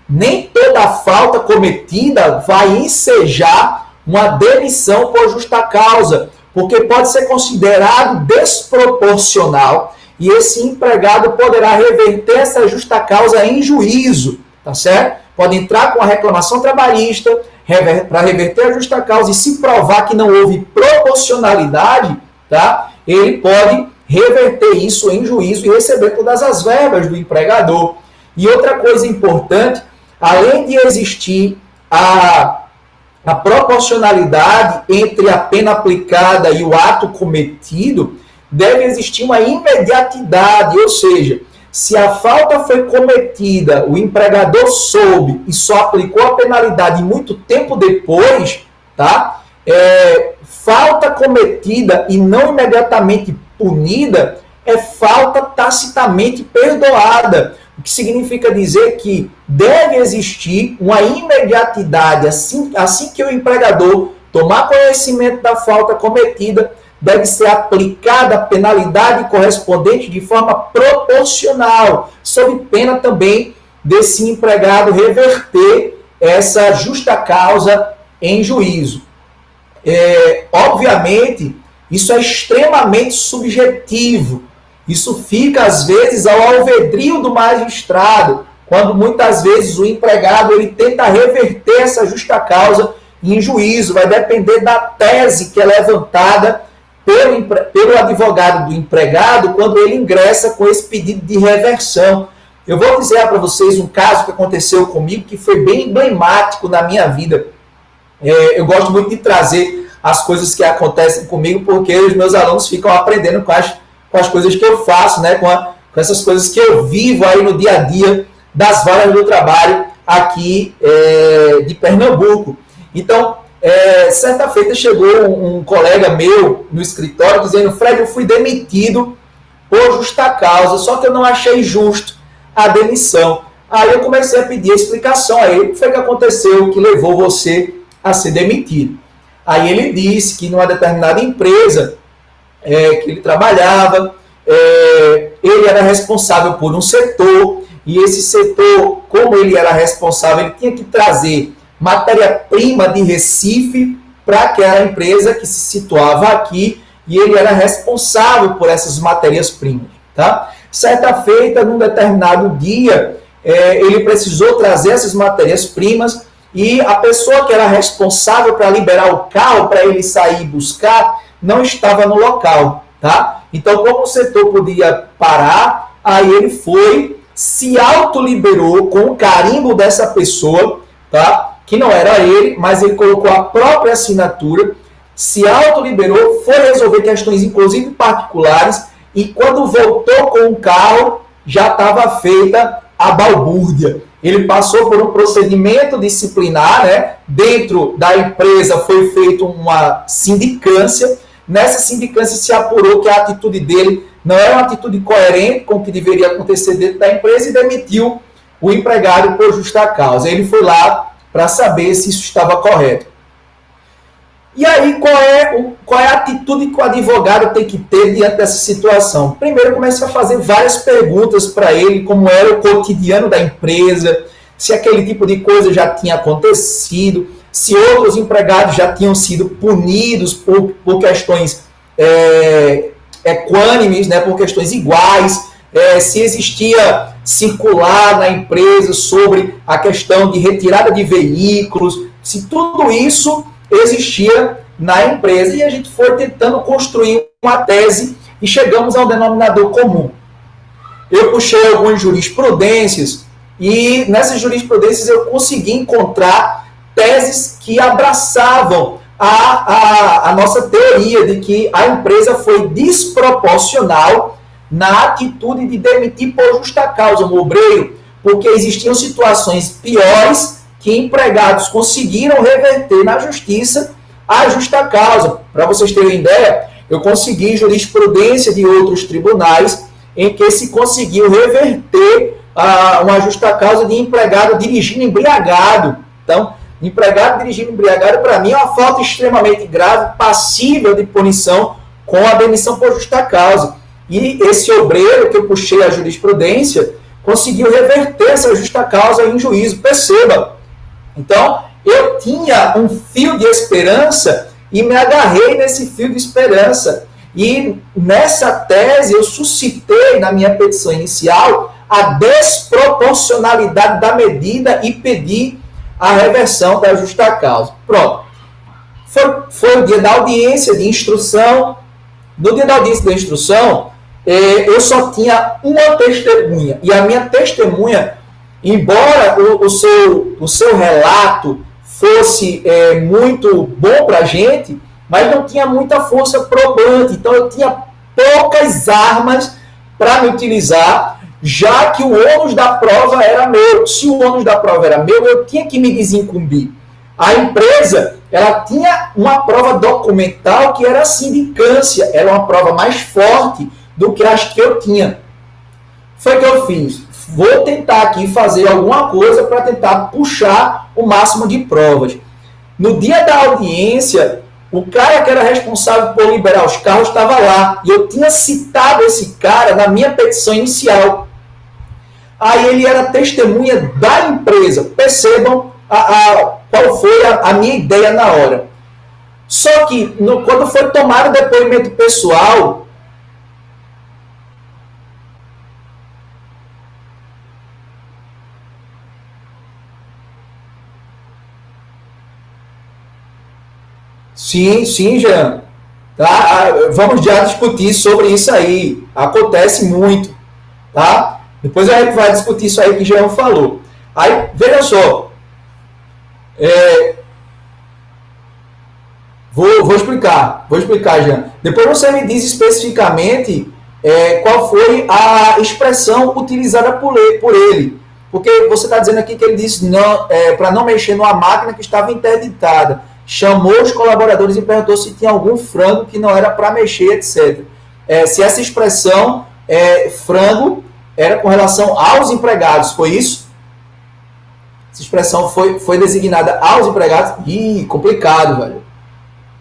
nem toda falta cometida vai ensejar uma demissão por justa causa, porque pode ser considerado desproporcional e esse empregado poderá reverter essa justa causa em juízo, tá certo? Pode entrar com a reclamação trabalhista para reverter a justa causa e se provar que não houve proporcionalidade, tá? Ele pode reverter isso em juízo e receber todas as verbas do empregador. E outra coisa importante, além de existir a proporcionalidade entre a pena aplicada e o ato cometido, deve existir uma imediatidade, ou seja, se a falta foi cometida, o empregador soube e só aplicou a penalidade muito tempo depois, tá? Falta cometida e não imediatamente punida é falta tacitamente perdoada. O que significa dizer que deve existir uma imediatidade, assim que o empregador tomar conhecimento da falta cometida, deve ser aplicada a penalidade correspondente de forma proporcional, sob pena também desse empregado reverter essa justa causa em juízo. Obviamente, isso é extremamente subjetivo. Isso fica, às vezes, ao alvedrio do magistrado, quando muitas vezes o empregado ele tenta reverter essa justa causa em juízo. Vai depender da tese que é levantada pelo advogado do empregado quando ele ingressa com esse pedido de reversão. Eu vou dizer para vocês um caso que aconteceu comigo que foi bem emblemático na minha vida. Eu gosto muito de trazer as coisas que acontecem comigo porque os meus alunos ficam aprendendo com as coisas que eu faço, né? com essas coisas que eu vivo aí no dia a dia das varas do trabalho aqui de Pernambuco. Então, certa feita chegou um colega meu no escritório dizendo: Fred, eu fui demitido por justa causa, só que eu não achei justo a demissão. Aí eu comecei a pedir explicação a ele: o que foi que aconteceu que levou você a ser demitido? Aí ele disse que numa determinada empresa que ele trabalhava, ele era responsável por um setor, e esse setor, como ele era responsável, ele tinha que trazer matéria-prima de Recife para aquela empresa que se situava aqui e ele era responsável por essas matérias-primas. Tá? Certa feita, num determinado dia, ele precisou trazer essas matérias-primas e a pessoa que era responsável para liberar o carro para ele sair e buscar não estava no local. Tá? Então, como o setor podia parar, aí ele foi, se autoliberou com o carimbo dessa pessoa, tá? Que não era ele, mas ele colocou a própria assinatura, se autoliberou, foi resolver questões, inclusive particulares, e quando voltou com o carro, já estava feita a balbúrdia. Ele passou por um procedimento disciplinar, né? Dentro da empresa foi feita uma sindicância. Nessa sindicância se apurou que a atitude dele não era uma atitude coerente com o que deveria acontecer dentro da empresa e demitiu o empregado por justa causa. Ele foi lá para saber se isso estava correto. E aí, qual é a atitude que o advogado tem que ter diante dessa situação? Primeiro, comece a fazer várias perguntas para ele, como era o cotidiano da empresa, se aquele tipo de coisa já tinha acontecido, se outros empregados já tinham sido punidos por questões equânimes, né, por questões iguais, se existia circular na empresa sobre a questão de retirada de veículos, se tudo isso existia na empresa, e a gente foi tentando construir uma tese e chegamos ao denominador comum. Eu puxei algumas jurisprudências e nessas jurisprudências eu consegui encontrar teses que abraçavam a nossa teoria de que a empresa foi desproporcional na atitude de demitir por justa causa no obreiro, porque existiam situações piores que empregados conseguiram reverter na justiça a justa causa. Para vocês terem ideia, eu consegui jurisprudência de outros tribunais em que se conseguiu reverter uma justa causa de empregado dirigindo embriagado. Então, empregado dirigindo embriagado, para mim, é uma falta extremamente grave, passível de punição com a demissão por justa causa. E esse obreiro que eu puxei a jurisprudência conseguiu reverter essa justa causa em juízo. Perceba. Então, eu tinha um fio de esperança e me agarrei nesse fio de esperança. E nessa tese eu suscitei na minha petição inicial a desproporcionalidade da medida e pedi a reversão da justa causa. Pronto. Foi o dia da audiência de instrução. No dia da audiência de instrução, eu só tinha uma testemunha. E a minha testemunha, embora o seu relato fosse muito bom para a gente, mas não tinha muita força probante. Então eu tinha poucas armas para me utilizar, já que o ônus da prova era meu. Se o ônus da prova era meu, eu tinha que me desincumbir. A empresa, ela tinha uma prova documental que era a sindicância, era uma prova mais forte do que as que eu tinha. Foi o que eu fiz. Vou tentar aqui fazer alguma coisa para tentar puxar o máximo de provas. No dia da audiência, o cara que era responsável por liberar os carros estava lá. E eu tinha citado esse cara na minha petição inicial. Aí ele era testemunha da empresa. Percebam qual foi a minha ideia na hora. Só que quando foi tomado o depoimento pessoal, sim, Jean. Tá? Vamos já discutir sobre isso aí. Acontece muito. Tá? Depois a gente vai discutir isso aí que o Jean falou. Aí, veja só. Vou explicar, Jean. Depois você me diz especificamente qual foi a expressão utilizada por ele. Porque você está dizendo aqui que ele disse para não mexer numa máquina que estava interditada. Chamou os colaboradores e perguntou se tinha algum frango que não era para mexer, etc. Se essa expressão frango era com relação aos empregados, foi isso? Essa expressão foi designada aos empregados? Ih, complicado, velho.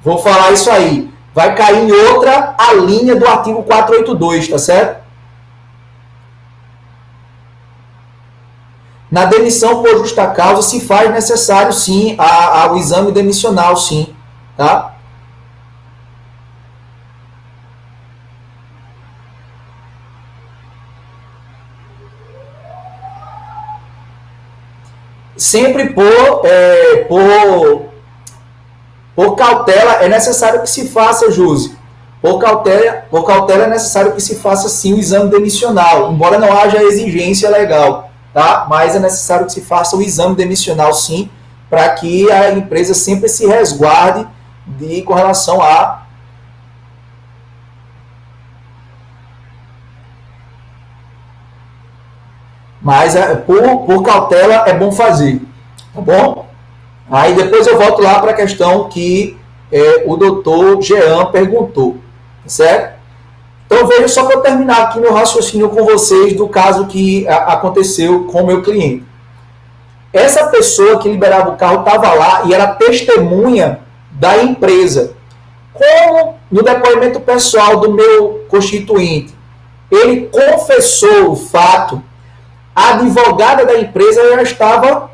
Vou falar isso aí. Vai cair em outra a linha do artigo 482, tá certo? Na demissão por justa causa se faz necessário, sim, o exame demissional, sim. tá? Sempre por cautela é necessário que se faça, Júlio. Por cautela é necessário que se faça sim o exame demissional, embora não haja exigência legal, tá? Mas é necessário que se faça o exame demissional sim, para que a empresa sempre se resguarde com relação a mas por cautela é bom fazer, tá bom? Aí depois eu volto lá para a questão que o doutor Jean perguntou, certo? Então veja só para eu terminar aqui meu raciocínio com vocês do caso que aconteceu com o meu cliente. Essa pessoa que liberava o carro estava lá e era testemunha da empresa. Como no depoimento pessoal do meu constituinte, ele confessou o fato, a advogada da empresa já estava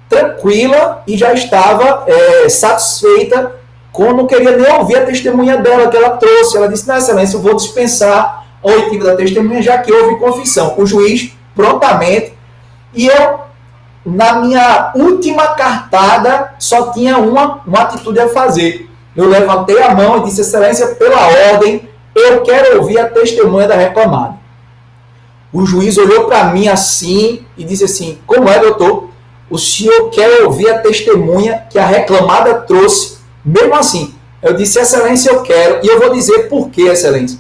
tranquila e já estava satisfeita, não queria nem ouvir a testemunha dela que ela trouxe. Ela disse, não, excelência, eu vou dispensar a oitiva da testemunha, já que houve confissão. O juiz, prontamente, e eu, na minha última cartada, só tinha uma atitude a fazer. Eu levantei a mão e disse, excelência, pela ordem, eu quero ouvir a testemunha da reclamada. O juiz olhou para mim assim e disse assim, como é, doutor? O senhor quer ouvir a testemunha que a reclamada trouxe? Mesmo assim, eu disse, excelência, eu quero, e eu vou dizer por que, excelência.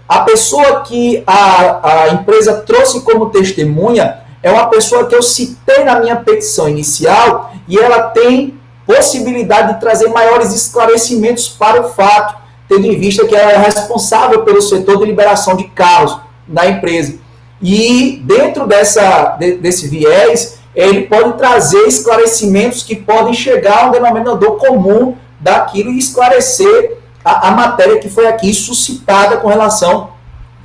A pessoa que a empresa trouxe como testemunha é uma pessoa que eu citei na minha petição inicial e ela tem possibilidade de trazer maiores esclarecimentos para o fato, tendo em vista que ela é responsável pelo setor de liberação de carros da empresa. E dentro desse viés, ele pode trazer esclarecimentos que podem chegar a um denominador comum daquilo e esclarecer a matéria que foi aqui suscitada com relação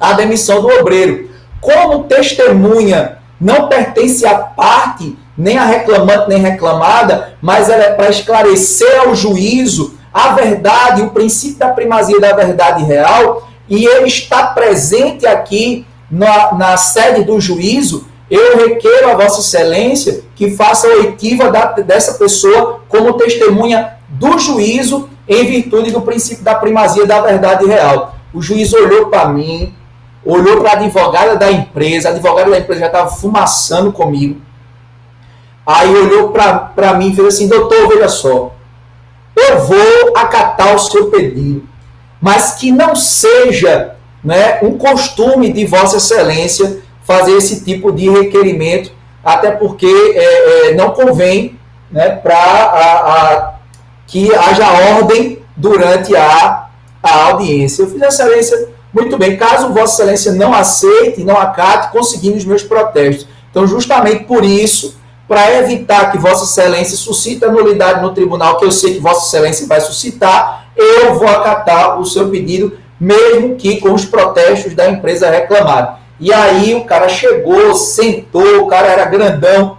à demissão do obreiro. Como testemunha não pertence à parte, nem a reclamante nem reclamada, mas ela é para esclarecer ao juízo a verdade, o princípio da primazia da verdade real, e ele está presente aqui na sede do juízo, eu requeiro a Vossa Excelência que faça a oitiva dessa pessoa como testemunha do juízo em virtude do princípio da primazia da verdade real. O juiz olhou para mim, olhou para a advogada da empresa, a advogada da empresa já estava fumaçando comigo, aí olhou para mim e fez assim, doutor, veja só, eu vou acatar o seu pedido, mas que não seja, né, um costume de Vossa Excelência fazer esse tipo de requerimento, até porque não convém, né, para que haja ordem durante a audiência. Eu fiz, Excelência, muito bem, caso Vossa Excelência não aceite, não acate, conseguindo os meus protestos. Então, justamente por isso, para evitar que Vossa Excelência suscite a nulidade no tribunal, que eu sei que Vossa Excelência vai suscitar, eu vou acatar o seu pedido, mesmo que com os protestos da empresa reclamada. E aí o cara chegou, sentou, o cara era grandão.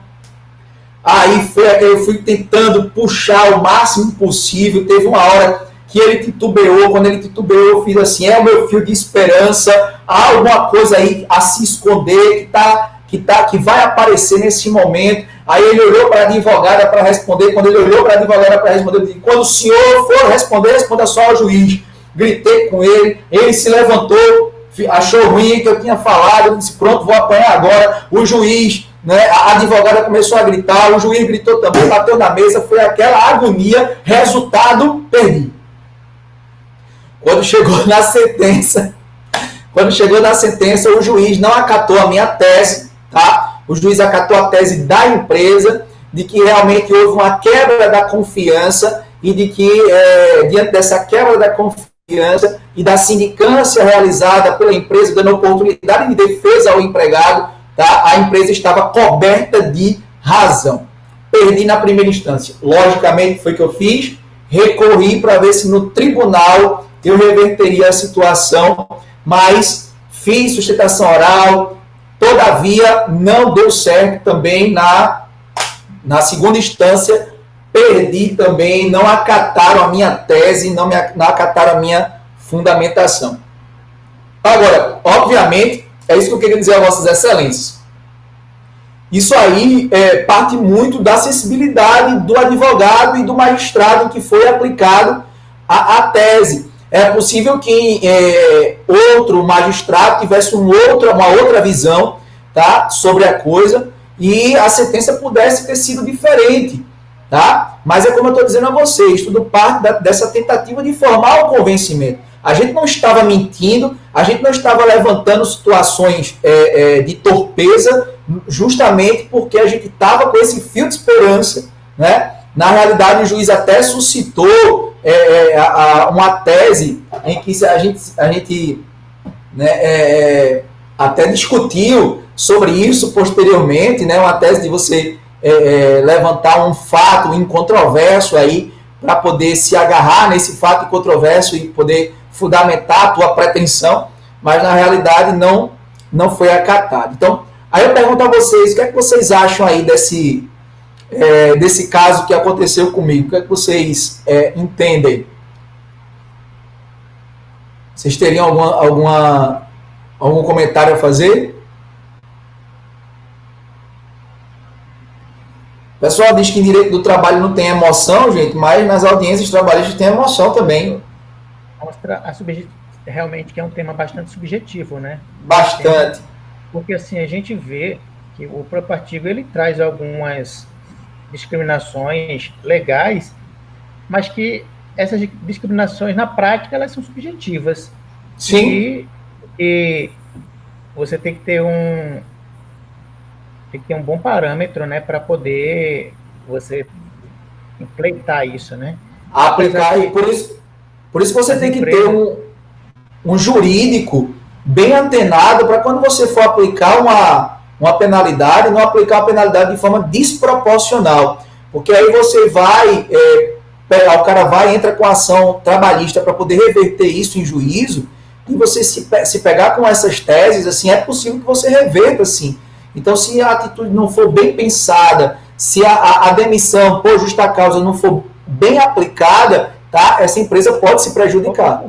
Aí eu fui tentando puxar o máximo possível. Teve uma hora que ele titubeou. Quando ele titubeou, eu fiz assim, é o meu fio de esperança. Há alguma coisa aí a se esconder que vai aparecer nesse momento. Aí ele olhou para a advogada para responder. Quando ele olhou para a advogada para responder, eu disse, quando o senhor for responder, responda só ao juiz. Gritei com ele, ele se levantou, achou ruim que eu tinha falado, eu disse, pronto, vou apanhar agora. O juiz, né, a advogada começou a gritar, o juiz gritou também, bateu na mesa, foi aquela agonia, resultado, perdi. Quando chegou na sentença, o juiz não acatou a minha tese, tá? O juiz acatou a tese da empresa, de que realmente houve uma quebra da confiança e de que, diante dessa quebra da confiança e da sindicância realizada pela empresa, dando oportunidade de defesa ao empregado, tá? A empresa estava coberta de razão. Perdi na primeira instância. Logicamente, foi o que eu fiz, recorri para ver se no tribunal eu reverteria a situação, mas fiz sustentação oral, todavia não deu certo também na segunda instância, perdi também, não acataram a minha tese, não acataram a minha fundamentação. Agora, obviamente, é isso que eu queria dizer a Vossas Excelências. Isso aí parte muito da sensibilidade do advogado e do magistrado que foi aplicado à tese. É possível que outro magistrado tivesse uma outra visão, tá, sobre a coisa e a sentença pudesse ter sido diferente. Tá? Mas é como eu estou dizendo a vocês, tudo parte dessa tentativa de formar o convencimento. A gente não estava mentindo, a gente não estava levantando situações de torpeza, justamente porque a gente estava com esse fio de esperança. Né? Na realidade, o juiz até suscitou uma tese em que a gente né, até discutiu sobre isso posteriormente, né? Uma tese de você levantar um fato incontroverso aí para poder se agarrar nesse fato incontroverso e poder fundamentar a tua pretensão, mas na realidade não foi acatado. Então, aí eu pergunto a vocês, o que é que vocês acham aí desse caso que aconteceu comigo? O que é que vocês entendem? Vocês teriam algum comentário a fazer? O pessoal diz que em direito do trabalho não tem emoção, gente, mas nas audiências trabalhistas tem emoção também. Mostra realmente que é um tema bastante subjetivo, né? Bastante. Porque assim, a gente vê que o próprio artigo ele traz algumas discriminações legais, mas que essas discriminações na prática elas são subjetivas. Sim. E você tem que ter um bom parâmetro, né, para poder você implementar isso, né? Aplicar, e por isso que você tem que ter um jurídico bem antenado para quando você for aplicar uma penalidade, não aplicar a penalidade de forma desproporcional. Porque aí você vai, o cara vai, entra com ação trabalhista para poder reverter isso em juízo, e você se pegar com essas teses, assim, é possível que você reverta, assim. Então, se a atitude não for bem pensada, se a demissão por justa causa não for bem aplicada, tá? Essa empresa pode se prejudicar.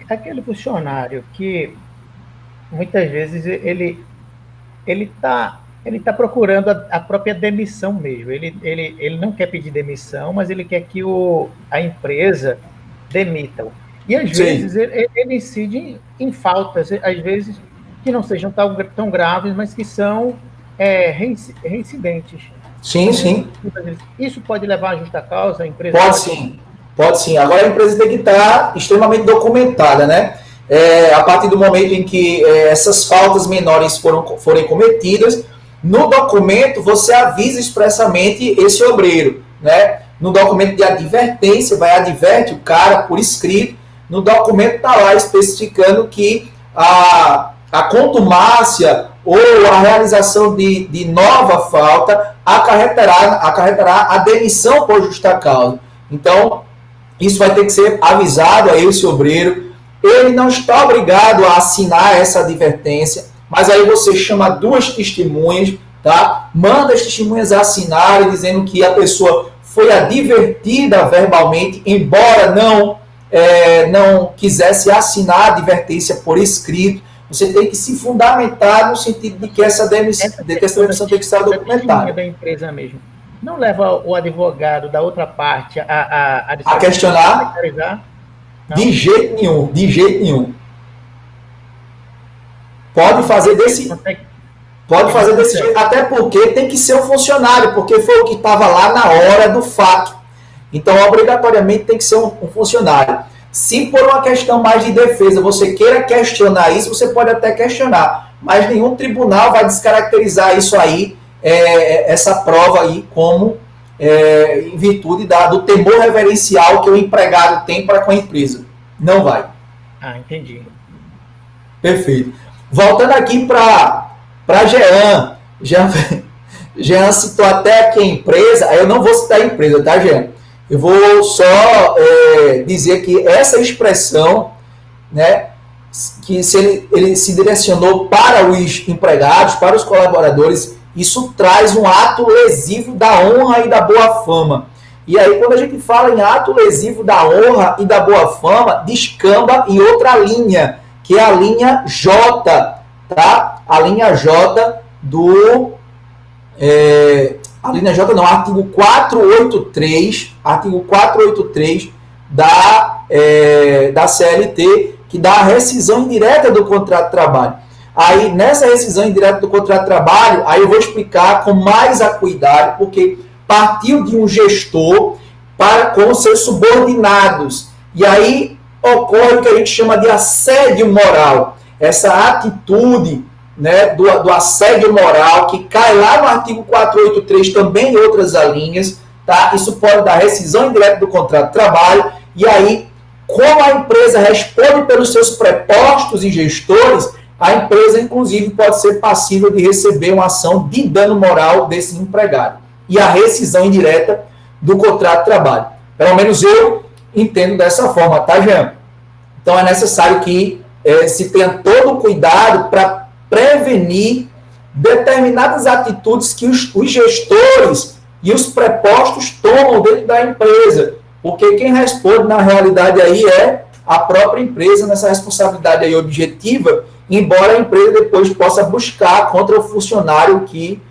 Aquele funcionário que muitas vezes ele tá procurando a própria demissão mesmo. Ele não quer pedir demissão, mas ele quer que a empresa demita-o. E às vezes ele incide em faltas, às vezes que não sejam tão graves, mas que são reincidentes. Sim, sim. Isso pode levar à justa causa? A empresa pode sim. Agora a empresa tem que estar extremamente documentada, né? A partir do momento em que essas faltas menores forem cometidas, no documento você avisa expressamente esse obreiro, né? No documento de advertência, adverte o cara por escrito, no documento está lá especificando que a contumácia ou a realização de nova falta acarretará a demissão por justa causa. Então, isso vai ter que ser avisado a esse obreiro. Ele não está obrigado a assinar essa advertência, mas aí você chama duas testemunhas, tá? Manda as testemunhas assinarem, dizendo que a pessoa foi advertida verbalmente, embora não quisesse assinar a advertência por escrito. Você tem que se fundamentar no sentido de que essa demissão tem que estar documentada. Da empresa mesmo. Não leva o advogado da outra parte a questionar? De jeito nenhum. Pode fazer desse jeito, até porque tem que ser um funcionário, porque foi o que estava lá na hora do fato. Então, obrigatoriamente, tem que ser um funcionário. Se por uma questão mais de defesa você queira questionar isso, você pode até questionar, mas nenhum tribunal vai descaracterizar isso aí, essa prova aí, como em virtude do temor reverencial que o empregado tem para com a empresa. Não vai. Entendi. Perfeito. Voltando aqui para Jean. Jean citou até aqui a empresa, eu não vou citar a empresa, tá, Jean? Eu vou só dizer que essa expressão, né, que se ele se direcionou para os empregados, para os colaboradores, isso traz um ato lesivo da honra e da boa fama. E aí, quando a gente fala em ato lesivo da honra e da boa fama, descamba em outra linha, que é a linha J, tá? A linha J do... a linha J não, artigo 483 da CLT, que dá a rescisão indireta do contrato de trabalho. Aí, nessa rescisão indireta do contrato de trabalho, aí eu vou explicar com mais acuidade, porque partiu de um gestor com os seus subordinados. E aí ocorre o que a gente chama de assédio moral. Essa atitude, né, do assédio moral, que cai lá no artigo 483, também em outras alíneas, tá? Isso pode dar rescisão indireta do contrato de trabalho. E aí, como a empresa responde pelos seus prepostos e gestores, a empresa, inclusive, pode ser passível de receber uma ação de dano moral desse empregado. E a rescisão indireta do contrato de trabalho. Pelo menos eu entendo dessa forma, tá, Jean? Então, é necessário que se tenha todo o cuidado para prevenir determinadas atitudes que os gestores e os prepostos tomam dentro da empresa. Porque quem responde, na realidade, aí é a própria empresa nessa responsabilidade aí objetiva, embora a empresa depois possa buscar contra o funcionário que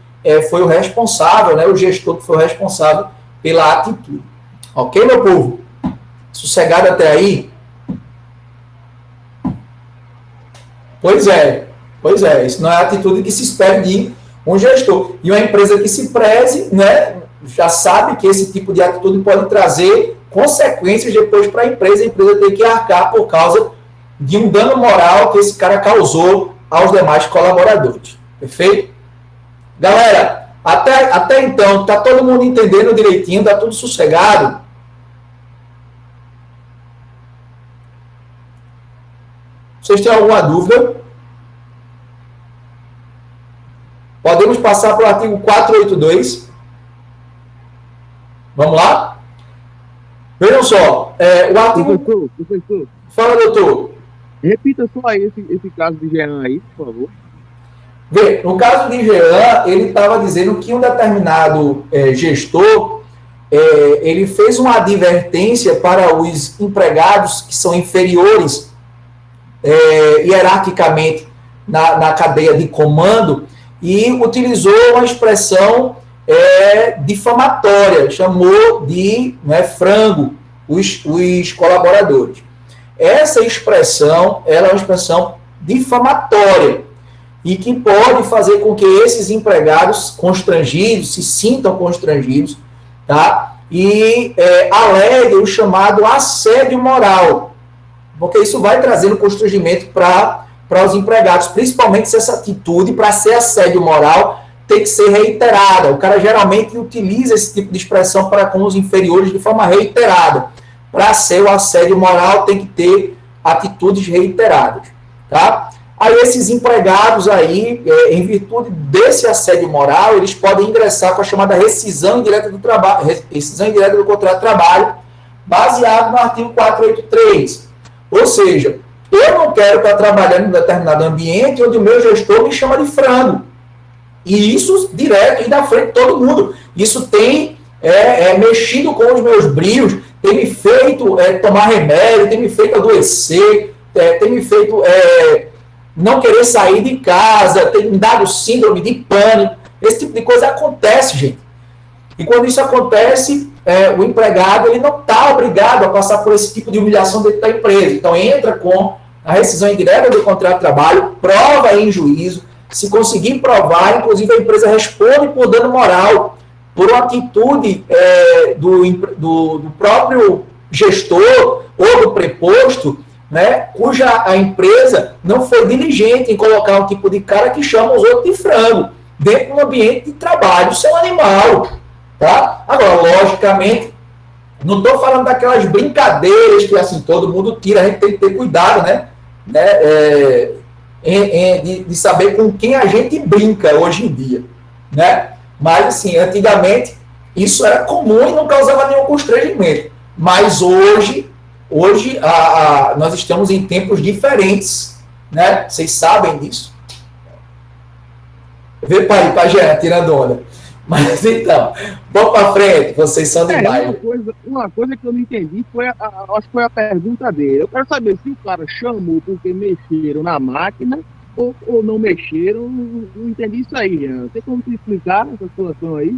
foi o responsável, né, o gestor que foi o responsável pela atitude. Ok, meu povo? Sossegado até aí? Pois é, isso não é a atitude que se espera de um gestor. E uma empresa que se preze, né, já sabe que esse tipo de atitude pode trazer consequências depois para a empresa ter que arcar por causa de um dano moral que esse cara causou aos demais colaboradores. Perfeito? Galera, até então, tá todo mundo entendendo direitinho, tá tudo sossegado? Vocês têm alguma dúvida? Podemos passar para o artigo 482. Vamos lá? Vejam só, o artigo... Professor. Fala, doutor. Repita só aí esse caso de Jean aí, por favor. Vê, no caso de Jean, ele estava dizendo que um determinado gestor, ele fez uma advertência para os empregados que são inferiores hierarquicamente na cadeia de comando e utilizou uma expressão difamatória, chamou de frango os colaboradores. Essa expressão, ela é uma expressão difamatória e que pode fazer com que esses empregados constrangidos, se sintam constrangidos, tá? E aleguem o chamado assédio moral, porque isso vai trazendo constrangimento para os empregados, principalmente se essa atitude, para ser assédio moral, tem que ser reiterada. O cara geralmente utiliza esse tipo de expressão para com os inferiores de forma reiterada. Para ser o assédio moral, tem que ter atitudes reiteradas, tá? Aí esses empregados aí, em virtude desse assédio moral, eles podem ingressar com a chamada rescisão indireta do trabalho, rescisão indireta do contrato de trabalho, baseado no artigo 483. Ou seja, eu não quero estar trabalhando em um determinado ambiente onde o meu gestor me chama de frango. E isso direto e da frente de todo mundo. Isso tem mexido com os meus brios, tem me feito tomar remédio, tem me feito adoecer, tem me feito não querer sair de casa, tem me dado síndrome de pânico. Esse tipo de coisa acontece, gente. E quando isso acontece, o empregado ele não está obrigado a passar por esse tipo de humilhação dentro da empresa. Então, entra com a rescisão indireta do contrato de trabalho, prova em juízo. Se conseguir provar, inclusive a empresa responde por dano moral, por uma atitude do próprio gestor ou do preposto, né, cuja a empresa não foi diligente em colocar um tipo de cara que chama os outros de frango, dentro do ambiente de trabalho. Isso é um animal. Tá? Agora, logicamente, não estou falando daquelas brincadeiras que assim todo mundo tira, a gente tem que ter cuidado, né? De saber com quem a gente brinca hoje em dia, né? Mas, assim, antigamente, isso era comum e não causava nenhum constrangimento. Mas hoje nós estamos em tempos diferentes, né? Vocês sabem disso. Vê para aí, Pajé, tirando onda. Mas então, vamos para frente, vocês são demais. Uma coisa que eu não entendi acho que foi a pergunta dele. Eu quero saber se o cara chamou porque mexeram na máquina ou não mexeram. Não entendi isso aí. Tem como te explicar essa situação aí?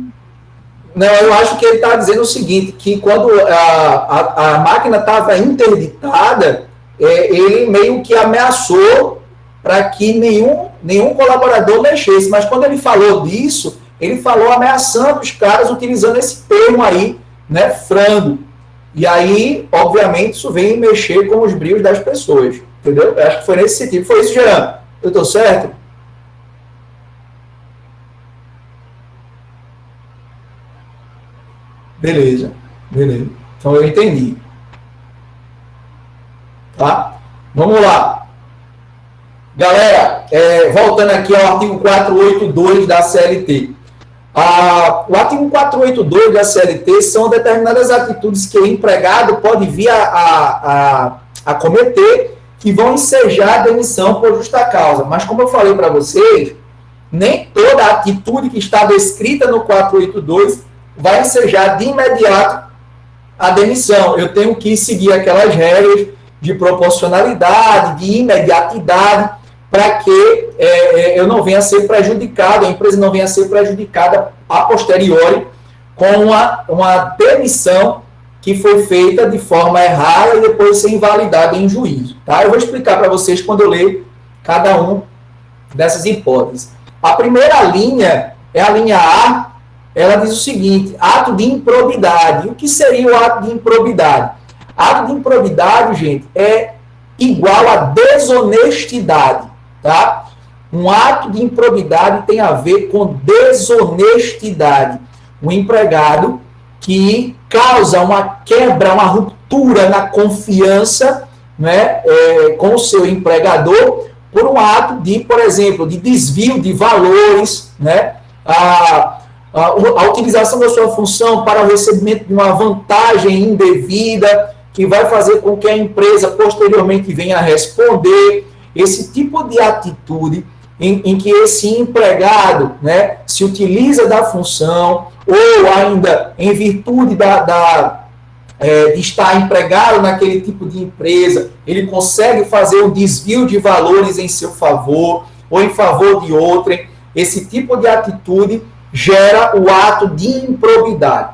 Não, eu acho que ele está dizendo o seguinte, que quando a máquina estava interditada, ele meio que ameaçou para que nenhum colaborador mexesse. Mas quando ele falou disso, ele falou ameaçando os caras utilizando esse termo aí, né, frando. E aí, obviamente, isso vem mexer com os brios das pessoas, entendeu? Eu acho que foi nesse sentido. Foi isso, Jean? Eu estou certo? Beleza. Então eu entendi. Tá? Vamos lá. Galera, voltando aqui ao artigo 482 da CLT. O artigo 482 da CLT são determinadas atitudes que o empregado pode vir a cometer que vão ensejar a demissão por justa causa. Mas como eu falei para vocês, nem toda atitude que está descrita no 482 vai ensejar de imediato a demissão. Eu tenho que seguir aquelas regras de proporcionalidade, de imediatidade, para que eu não venha a ser prejudicado, a empresa não venha a ser prejudicada a posteriori com uma demissão que foi feita de forma errada e depois ser invalidada em juízo. Tá? Eu vou explicar para vocês quando eu ler cada um dessas hipóteses. A primeira linha é a linha A. Ela diz o seguinte: ato de improbidade. O que seria o ato de improbidade? Ato de improbidade, gente, é igual a desonestidade, tá? Um ato de improbidade tem a ver com desonestidade. Um empregado que causa uma quebra, uma ruptura na confiança, né, com o seu empregador por um ato de, por exemplo, de desvio de valores, né? A utilização da sua função para o recebimento de uma vantagem indevida, que vai fazer com que a empresa posteriormente venha a responder. Esse tipo de atitude em que esse empregado, né, se utiliza da função, ou ainda em virtude de estar empregado naquele tipo de empresa, ele consegue fazer um desvio de valores em seu favor, ou em favor de outrem. Esse tipo de atitude gera o ato de improbidade.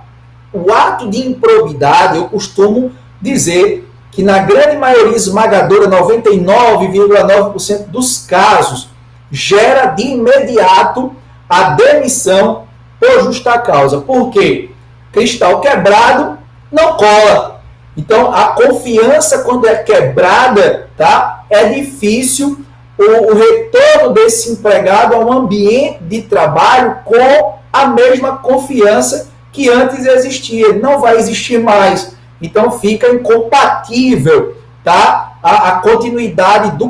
O ato de improbidade, eu costumo dizer que na grande maioria esmagadora, 99,9% dos casos, gera de imediato a demissão por justa causa. Por quê? Cristal quebrado não cola. Então, a confiança, quando é quebrada, tá, é difícil o retorno desse empregado a um ambiente de trabalho com a mesma confiança que antes existia. Ele não vai existir mais. Então, fica incompatível, tá, a continuidade do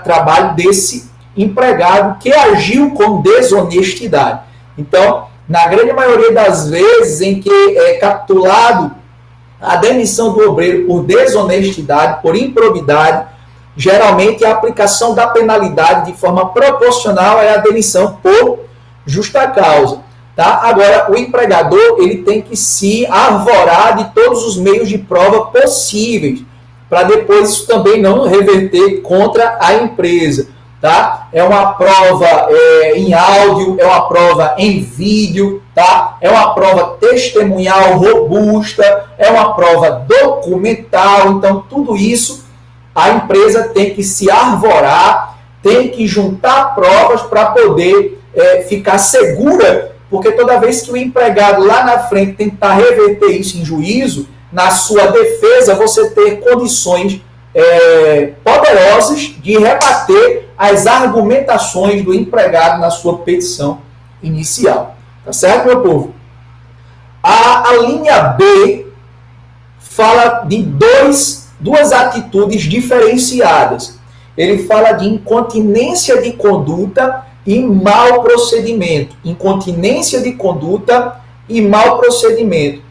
trabalho desse empregado que agiu com desonestidade. Então, na grande maioria das vezes em que é capturado a demissão do obreiro por desonestidade, por improbidade, geralmente a aplicação da penalidade de forma proporcional é a demissão por justa causa. Tá? Agora, o empregador ele tem que se arvorar de todos os meios de prova possíveis, para depois isso também não reverter contra a empresa. Tá? É uma prova em áudio, é uma prova em vídeo, tá? É uma prova testemunhal robusta, é uma prova documental. Então, tudo isso a empresa tem que se arvorar, tem que juntar provas para poder ficar segura, porque toda vez que o empregado lá na frente tentar reverter isso em juízo, na sua defesa você ter condições poderosas de rebater as argumentações do empregado na sua petição inicial. Tá certo, meu povo? A linha B fala de duas atitudes diferenciadas. Ele fala de incontinência de conduta e mau procedimento. Incontinência de conduta e mau procedimento.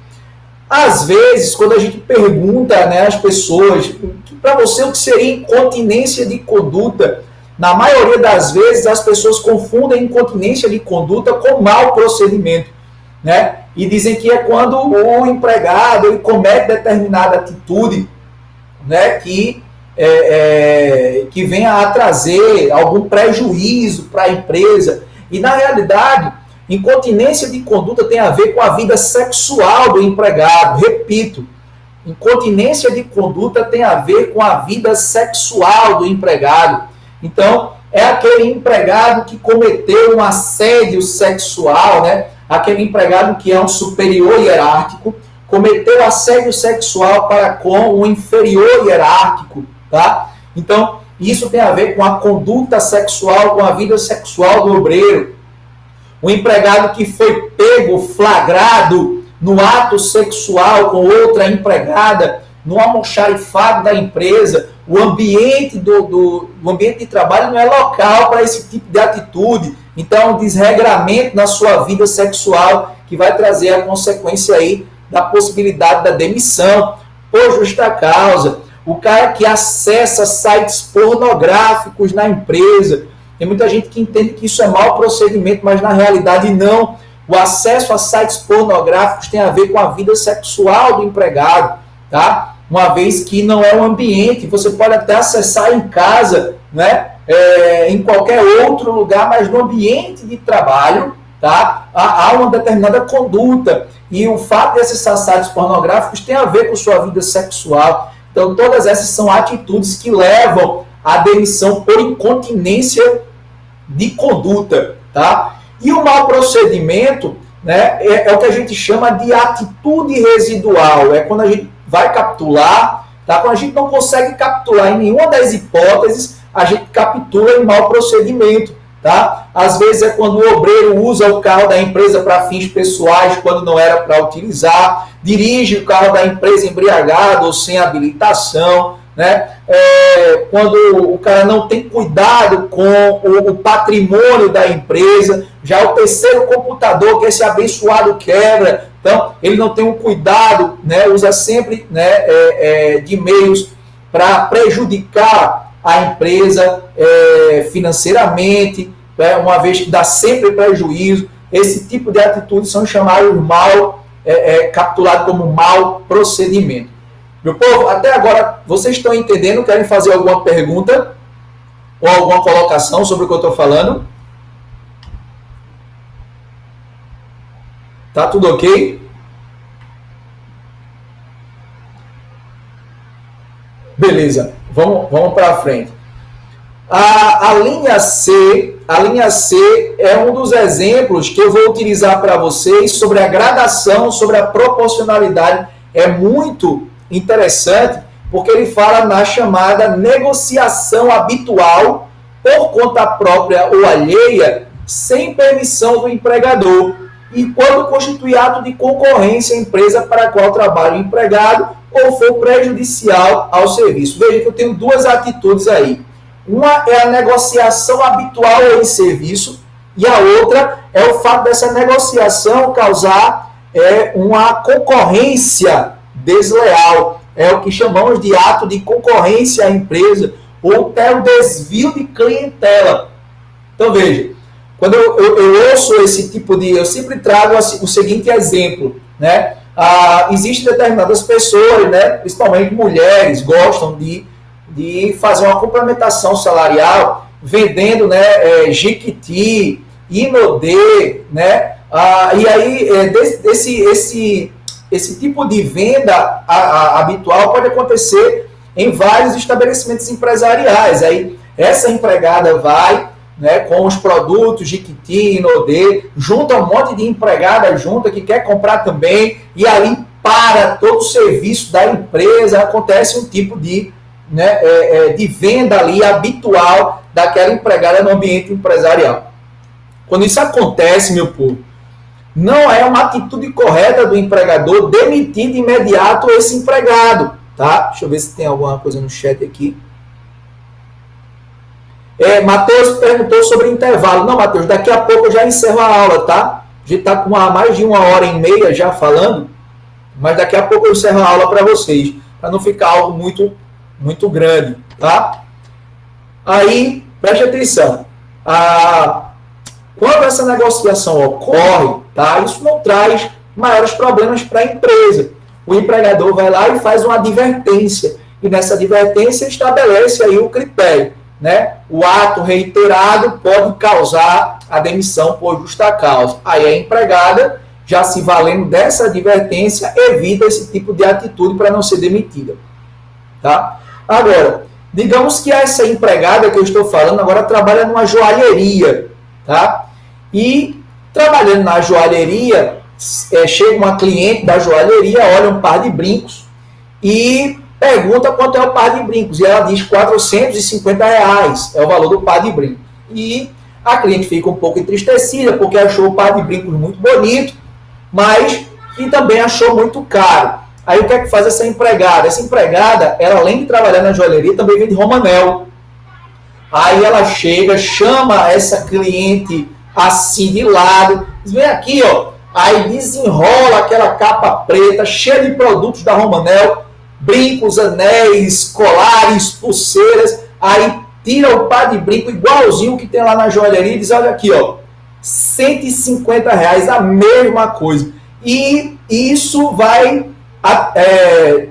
Às vezes, quando a gente pergunta, né, às pessoas, para você o que seria incontinência de conduta, na maioria das vezes as pessoas confundem incontinência de conduta com mau procedimento. né? E dizem que é quando o empregado ele comete determinada atitude, né, que venha a trazer algum prejuízo para a empresa. E, na realidade, incontinência de conduta tem a ver com a vida sexual do empregado. Repito, incontinência de conduta tem a ver com a vida sexual do empregado. Então, é aquele empregado que cometeu um assédio sexual, né? Aquele empregado que é um superior hierárquico, cometeu assédio sexual para com o inferior hierárquico, tá? Então, isso tem a ver com a conduta sexual, com a vida sexual do obreiro. O empregado que foi pego, flagrado no ato sexual com outra empregada, no almoxarifado da empresa, o ambiente o ambiente de trabalho não é local para esse tipo de atitude. Então, um desregramento na sua vida sexual que vai trazer a consequência aí da possibilidade da demissão por justa causa. O cara que acessa sites pornográficos na empresa. Tem muita gente que entende que isso é mau procedimento, mas na realidade não. O acesso a sites pornográficos tem a ver com a vida sexual do empregado, tá? Uma vez que não é um ambiente, você pode até acessar em casa, né? Em qualquer outro lugar, mas no ambiente de trabalho, tá? Há uma determinada conduta. E o fato de acessar sites pornográficos tem a ver com sua vida sexual. Então, todas essas são atitudes que levam à demissão por incontinência de conduta, tá? E o mau procedimento, né, é o que a gente chama de atitude residual. É quando a gente vai capitular, tá? Quando a gente não consegue capitular em nenhuma das hipóteses, a gente capitula em mau procedimento, tá? Às vezes é quando o obreiro usa o carro da empresa para fins pessoais, quando não era para utilizar, dirige o carro da empresa embriagado ou sem habilitação, né? Quando o cara não tem cuidado com o patrimônio da empresa, já o terceiro computador que esse abençoado quebra, então ele não tem um cuidado, né? Usa sempre, né, de meios para prejudicar a empresa financeiramente, né? Uma vez que dá sempre prejuízo. Esse tipo de atitudes são chamados capitulado como mau procedimento. Meu povo, até agora, vocês estão entendendo? Querem fazer alguma pergunta ou alguma colocação sobre o que eu estou falando? Tá tudo ok? Beleza, vamos para frente. A linha C é um dos exemplos que eu vou utilizar para vocês sobre a gradação, sobre a proporcionalidade. É muito interessante, porque ele fala na chamada negociação habitual por conta própria ou alheia, sem permissão do empregador, e quando constitui ato de concorrência à empresa para a qual trabalha o empregado ou for prejudicial ao serviço. Veja que eu tenho duas atitudes aí. Uma é a negociação habitual em serviço, e a outra é o fato dessa negociação causar uma concorrência desleal. É o que chamamos de ato de concorrência à empresa, ou até o desvio de clientela. Então, veja, quando eu ouço esse tipo de... Eu sempre trago o seguinte exemplo, né? Existem determinadas pessoas, né, principalmente mulheres, gostam de fazer uma complementação salarial, vendendo, né, Jequiti, Inodê, né? E aí, esse tipo de venda habitual pode acontecer em vários estabelecimentos empresariais. Aí essa empregada vai, né, com os produtos Jequiti, Inodê, junta um monte de empregada junta que quer comprar também, e ali para todo o serviço da empresa acontece um tipo de, né, de venda ali habitual daquela empregada no ambiente empresarial. Quando isso acontece, meu povo, não é uma atitude correta do empregador demitir de imediato esse empregado, tá? Deixa eu ver se tem alguma coisa no chat aqui. Matheus perguntou sobre intervalo. Não, Matheus, daqui a pouco eu já encerro a aula, tá? A gente está com mais de 1h30 já falando, mas daqui a pouco eu encerro a aula para vocês, para não ficar algo muito grande, tá? Aí, preste atenção. Quando essa negociação ocorre, tá, isso não traz maiores problemas para a empresa. O empregador vai lá e faz uma advertência, e nessa advertência estabelece aí o critério, né? O ato reiterado pode causar a demissão por justa causa. Aí a empregada, já se valendo dessa advertência, evita esse tipo de atitude para não ser demitida. Tá? Agora, digamos que essa empregada que eu estou falando agora trabalha numa joalheria, tá? E trabalhando na joalheria, chega uma cliente da joalheria, olha um par de brincos e pergunta quanto é o par de brincos. E ela diz R$450 é o valor do par de brincos. E a cliente fica um pouco entristecida porque achou o par de brincos muito bonito, mas e também achou muito caro. Aí o que é que faz essa empregada? Essa empregada, ela além de trabalhar na joalheria, também vende romanel. Aí ela chega, chama essa cliente assim de lado, diz, vem aqui, ó. Aí desenrola aquela capa preta, cheia de produtos da Romanel, brincos, anéis, colares, pulseiras. Aí tira o par de brinco igualzinho que tem lá na joalheria e diz, olha aqui, ó, R$150, a mesma coisa. E isso vai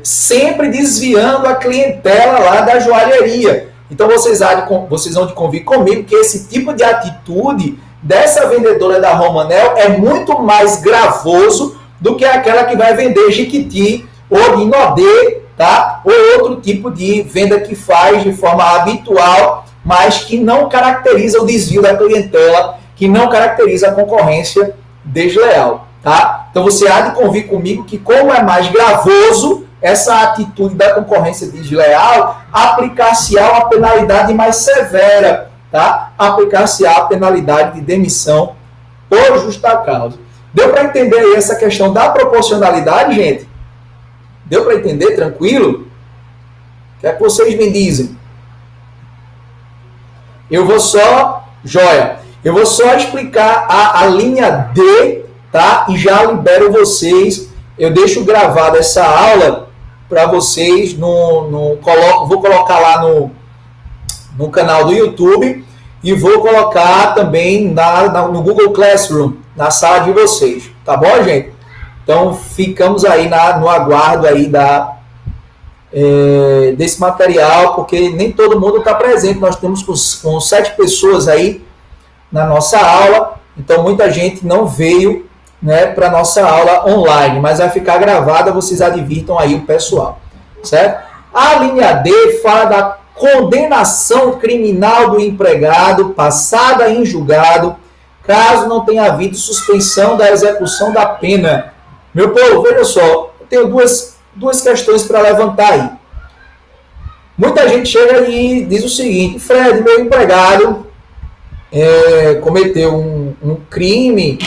sempre desviando a clientela lá da joalheria. Então vocês vão de convir comigo que esse tipo de atitude dessa vendedora da Romanel é muito mais gravoso do que aquela que vai vender Jequiti ou de Inodê, tá? Ou outro tipo de venda que faz de forma habitual, mas que não caracteriza o desvio da clientela, que não caracteriza a concorrência desleal, tá? Então você há de convir comigo que como é mais gravoso essa atitude da concorrência desleal, aplicar-se-á uma penalidade mais severa, tá? Aplicar-se-á a penalidade de demissão por justa causa. Deu para entender aí essa questão da proporcionalidade, gente? Deu para entender? Tranquilo? O que é que vocês me dizem? Eu vou só explicar a linha D, tá? E já libero vocês. Eu deixo gravada essa aula para vocês. Vou colocar lá no canal do YouTube e vou colocar também no Google Classroom, na sala de vocês. Tá bom, gente? Então, ficamos aí no aguardo aí desse material, porque nem todo mundo está presente. Nós temos com 7 pessoas aí na nossa aula, então muita gente não veio, né, para a nossa aula online, mas vai ficar gravada, vocês advirtam aí o pessoal, certo? A linha D fala da condenação criminal do empregado passada em julgado, caso não tenha havido suspensão da execução da pena. Meu povo, veja só, eu tenho duas questões para levantar aí. Muita gente chega e diz o seguinte: Fred, meu empregado cometeu um crime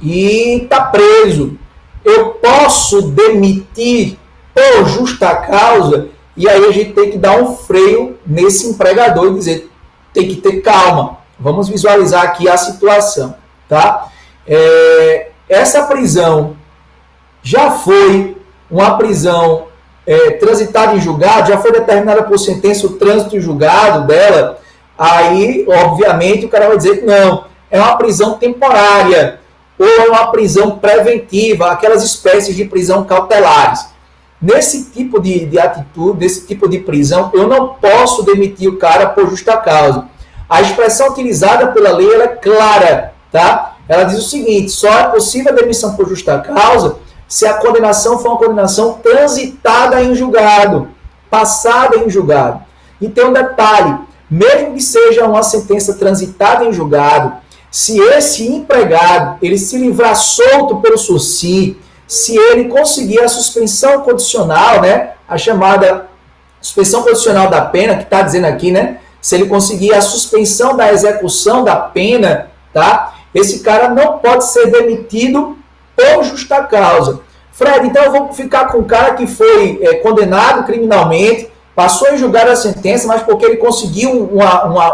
e está preso. Eu posso demitir por justa causa? E aí a gente tem que dar um freio nesse empregador e dizer, tem que ter calma. Vamos visualizar aqui a situação, tá? Essa prisão já foi uma prisão transitada em julgado, já foi determinada por sentença o trânsito em julgado dela. Aí, obviamente, o cara vai dizer que não, é uma prisão temporária ou é uma prisão preventiva, aquelas espécies de prisão cautelares. Nesse tipo de atitude, nesse tipo de prisão, eu não posso demitir o cara por justa causa. A expressão utilizada pela lei ela é clara, tá? Ela diz o seguinte: só é possível a demissão por justa causa se a condenação for uma condenação transitada em julgado, passada em julgado. E tem um detalhe: mesmo que seja uma sentença transitada em julgado, se esse empregado ele se livrar solto pelo sursi, se ele conseguir a suspensão condicional, né, a chamada suspensão condicional da pena, que está dizendo aqui, né, se ele conseguir a suspensão da execução da pena, tá, esse cara não pode ser demitido por justa causa. Fred, então eu vou ficar com o cara que foi condenado criminalmente, passou em julgado a sentença, mas porque ele conseguiu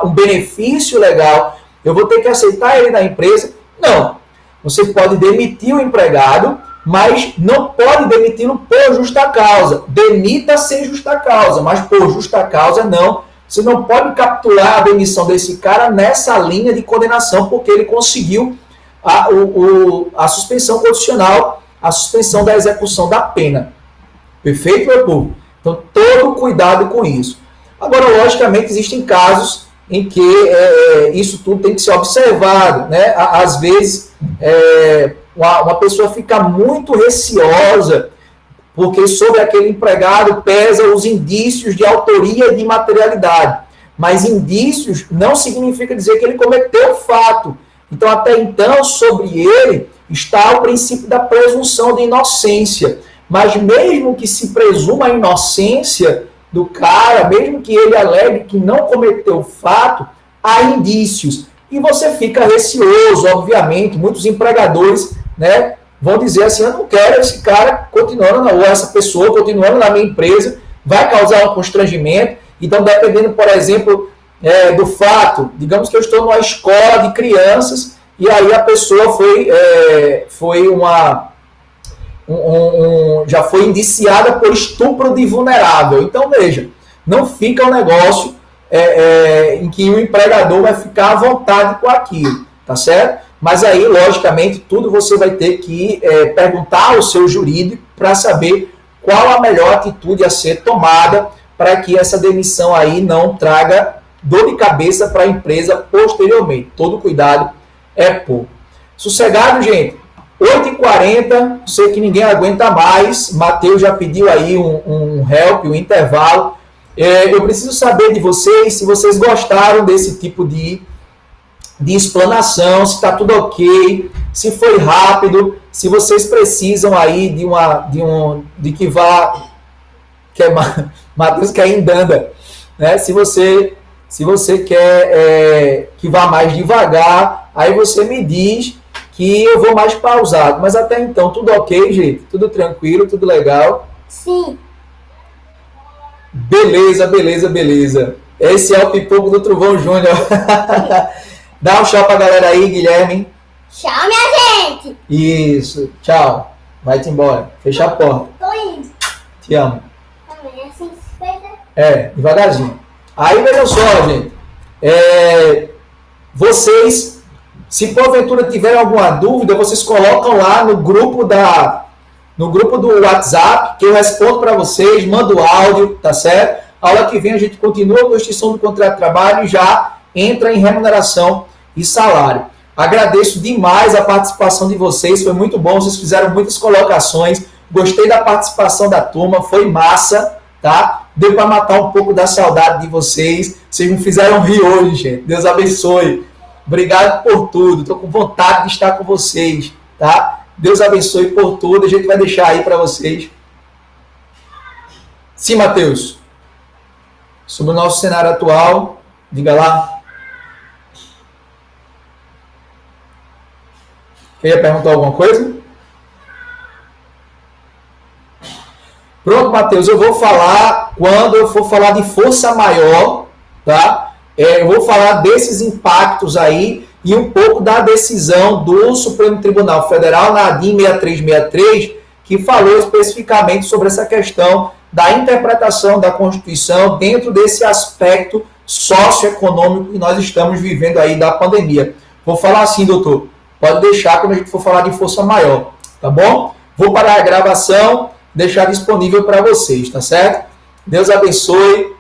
um benefício legal, eu vou ter que aceitar ele na empresa? Não. Você pode demitir o empregado, mas não pode demiti-lo por justa causa. Demita sem justa causa, mas por justa causa não, você não pode capturar a demissão desse cara nessa linha de condenação, porque ele conseguiu a suspensão condicional, a suspensão da execução da pena. Perfeito, meu povo? Então, todo cuidado com isso. Agora, logicamente, existem casos em que isso tudo tem que ser observado, né? Às vezes, uma pessoa fica muito receosa, porque sobre aquele empregado pesa os indícios de autoria e de materialidade. Mas indícios não significa dizer que ele cometeu o fato. Então, até então, sobre ele está o princípio da presunção de inocência. Mas mesmo que se presuma a inocência do cara, mesmo que ele alegue que não cometeu o fato, há indícios. E você fica receoso, obviamente. Muitos empregadores, né, vão dizer assim, eu não quero esse cara continuando, ou essa pessoa continuando na minha empresa, vai causar um constrangimento. Então, dependendo, por exemplo, do fato, digamos que eu estou numa escola de crianças, e aí a pessoa já foi indiciada por estupro de vulnerável. Então, veja, não fica um negócio em que o empregador vai ficar à vontade com aquilo, tá certo? Mas aí, logicamente, tudo você vai ter que perguntar ao seu jurídico para saber qual a melhor atitude a ser tomada para que essa demissão aí não traga dor de cabeça para a empresa posteriormente. Todo cuidado é pouco. Sossegado, gente? 8h40, sei que ninguém aguenta mais. Matheus já pediu aí um help, um intervalo. Eu preciso saber de vocês se vocês gostaram desse tipo de explanação, se está tudo ok, se foi rápido, se vocês precisam aí de que vá, Matheus quer indanda, né? Se você quer que vá mais devagar, aí você me diz que eu vou mais pausado, mas até então tudo ok, gente? Tudo tranquilo, tudo legal? Sim. Beleza. Esse é o Pipoco do Trovão Júnior. Dá um tchau pra galera aí, Guilherme. Tchau, minha gente. Isso, tchau. Vai-te embora. Fecha a porta. Tô indo. Te amo. Também assim se fez. Devagarzinho. Aí, veja só, gente. Vocês, se porventura tiverem alguma dúvida, vocês colocam lá no grupo do WhatsApp, que eu respondo para vocês, mando áudio, tá certo? A aula que vem a gente continua com a extinção do contrato de trabalho e já entra em remuneração e salário. Agradeço demais a participação de vocês, foi muito bom, vocês fizeram muitas colocações, gostei da participação da turma, foi massa, tá? Deu para matar um pouco da saudade de vocês, vocês me fizeram rir hoje, gente, Deus abençoe. Obrigado por tudo, estou com vontade de estar com vocês, tá? Deus abençoe por tudo, a gente vai deixar aí para vocês. Sim, Matheus. Sobre o nosso cenário atual, diga lá. Queria perguntar alguma coisa? Pronto, Matheus, eu vou falar quando eu for falar de força maior, tá? Eu vou falar desses impactos aí e um pouco da decisão do Supremo Tribunal Federal, na ADIM 6363, que falou especificamente sobre essa questão da interpretação da Constituição dentro desse aspecto socioeconômico que nós estamos vivendo aí da pandemia. Vou falar assim, doutor, pode deixar quando a gente for falar de força maior, tá bom? Vou parar a gravação, deixar disponível para vocês, tá certo? Deus abençoe.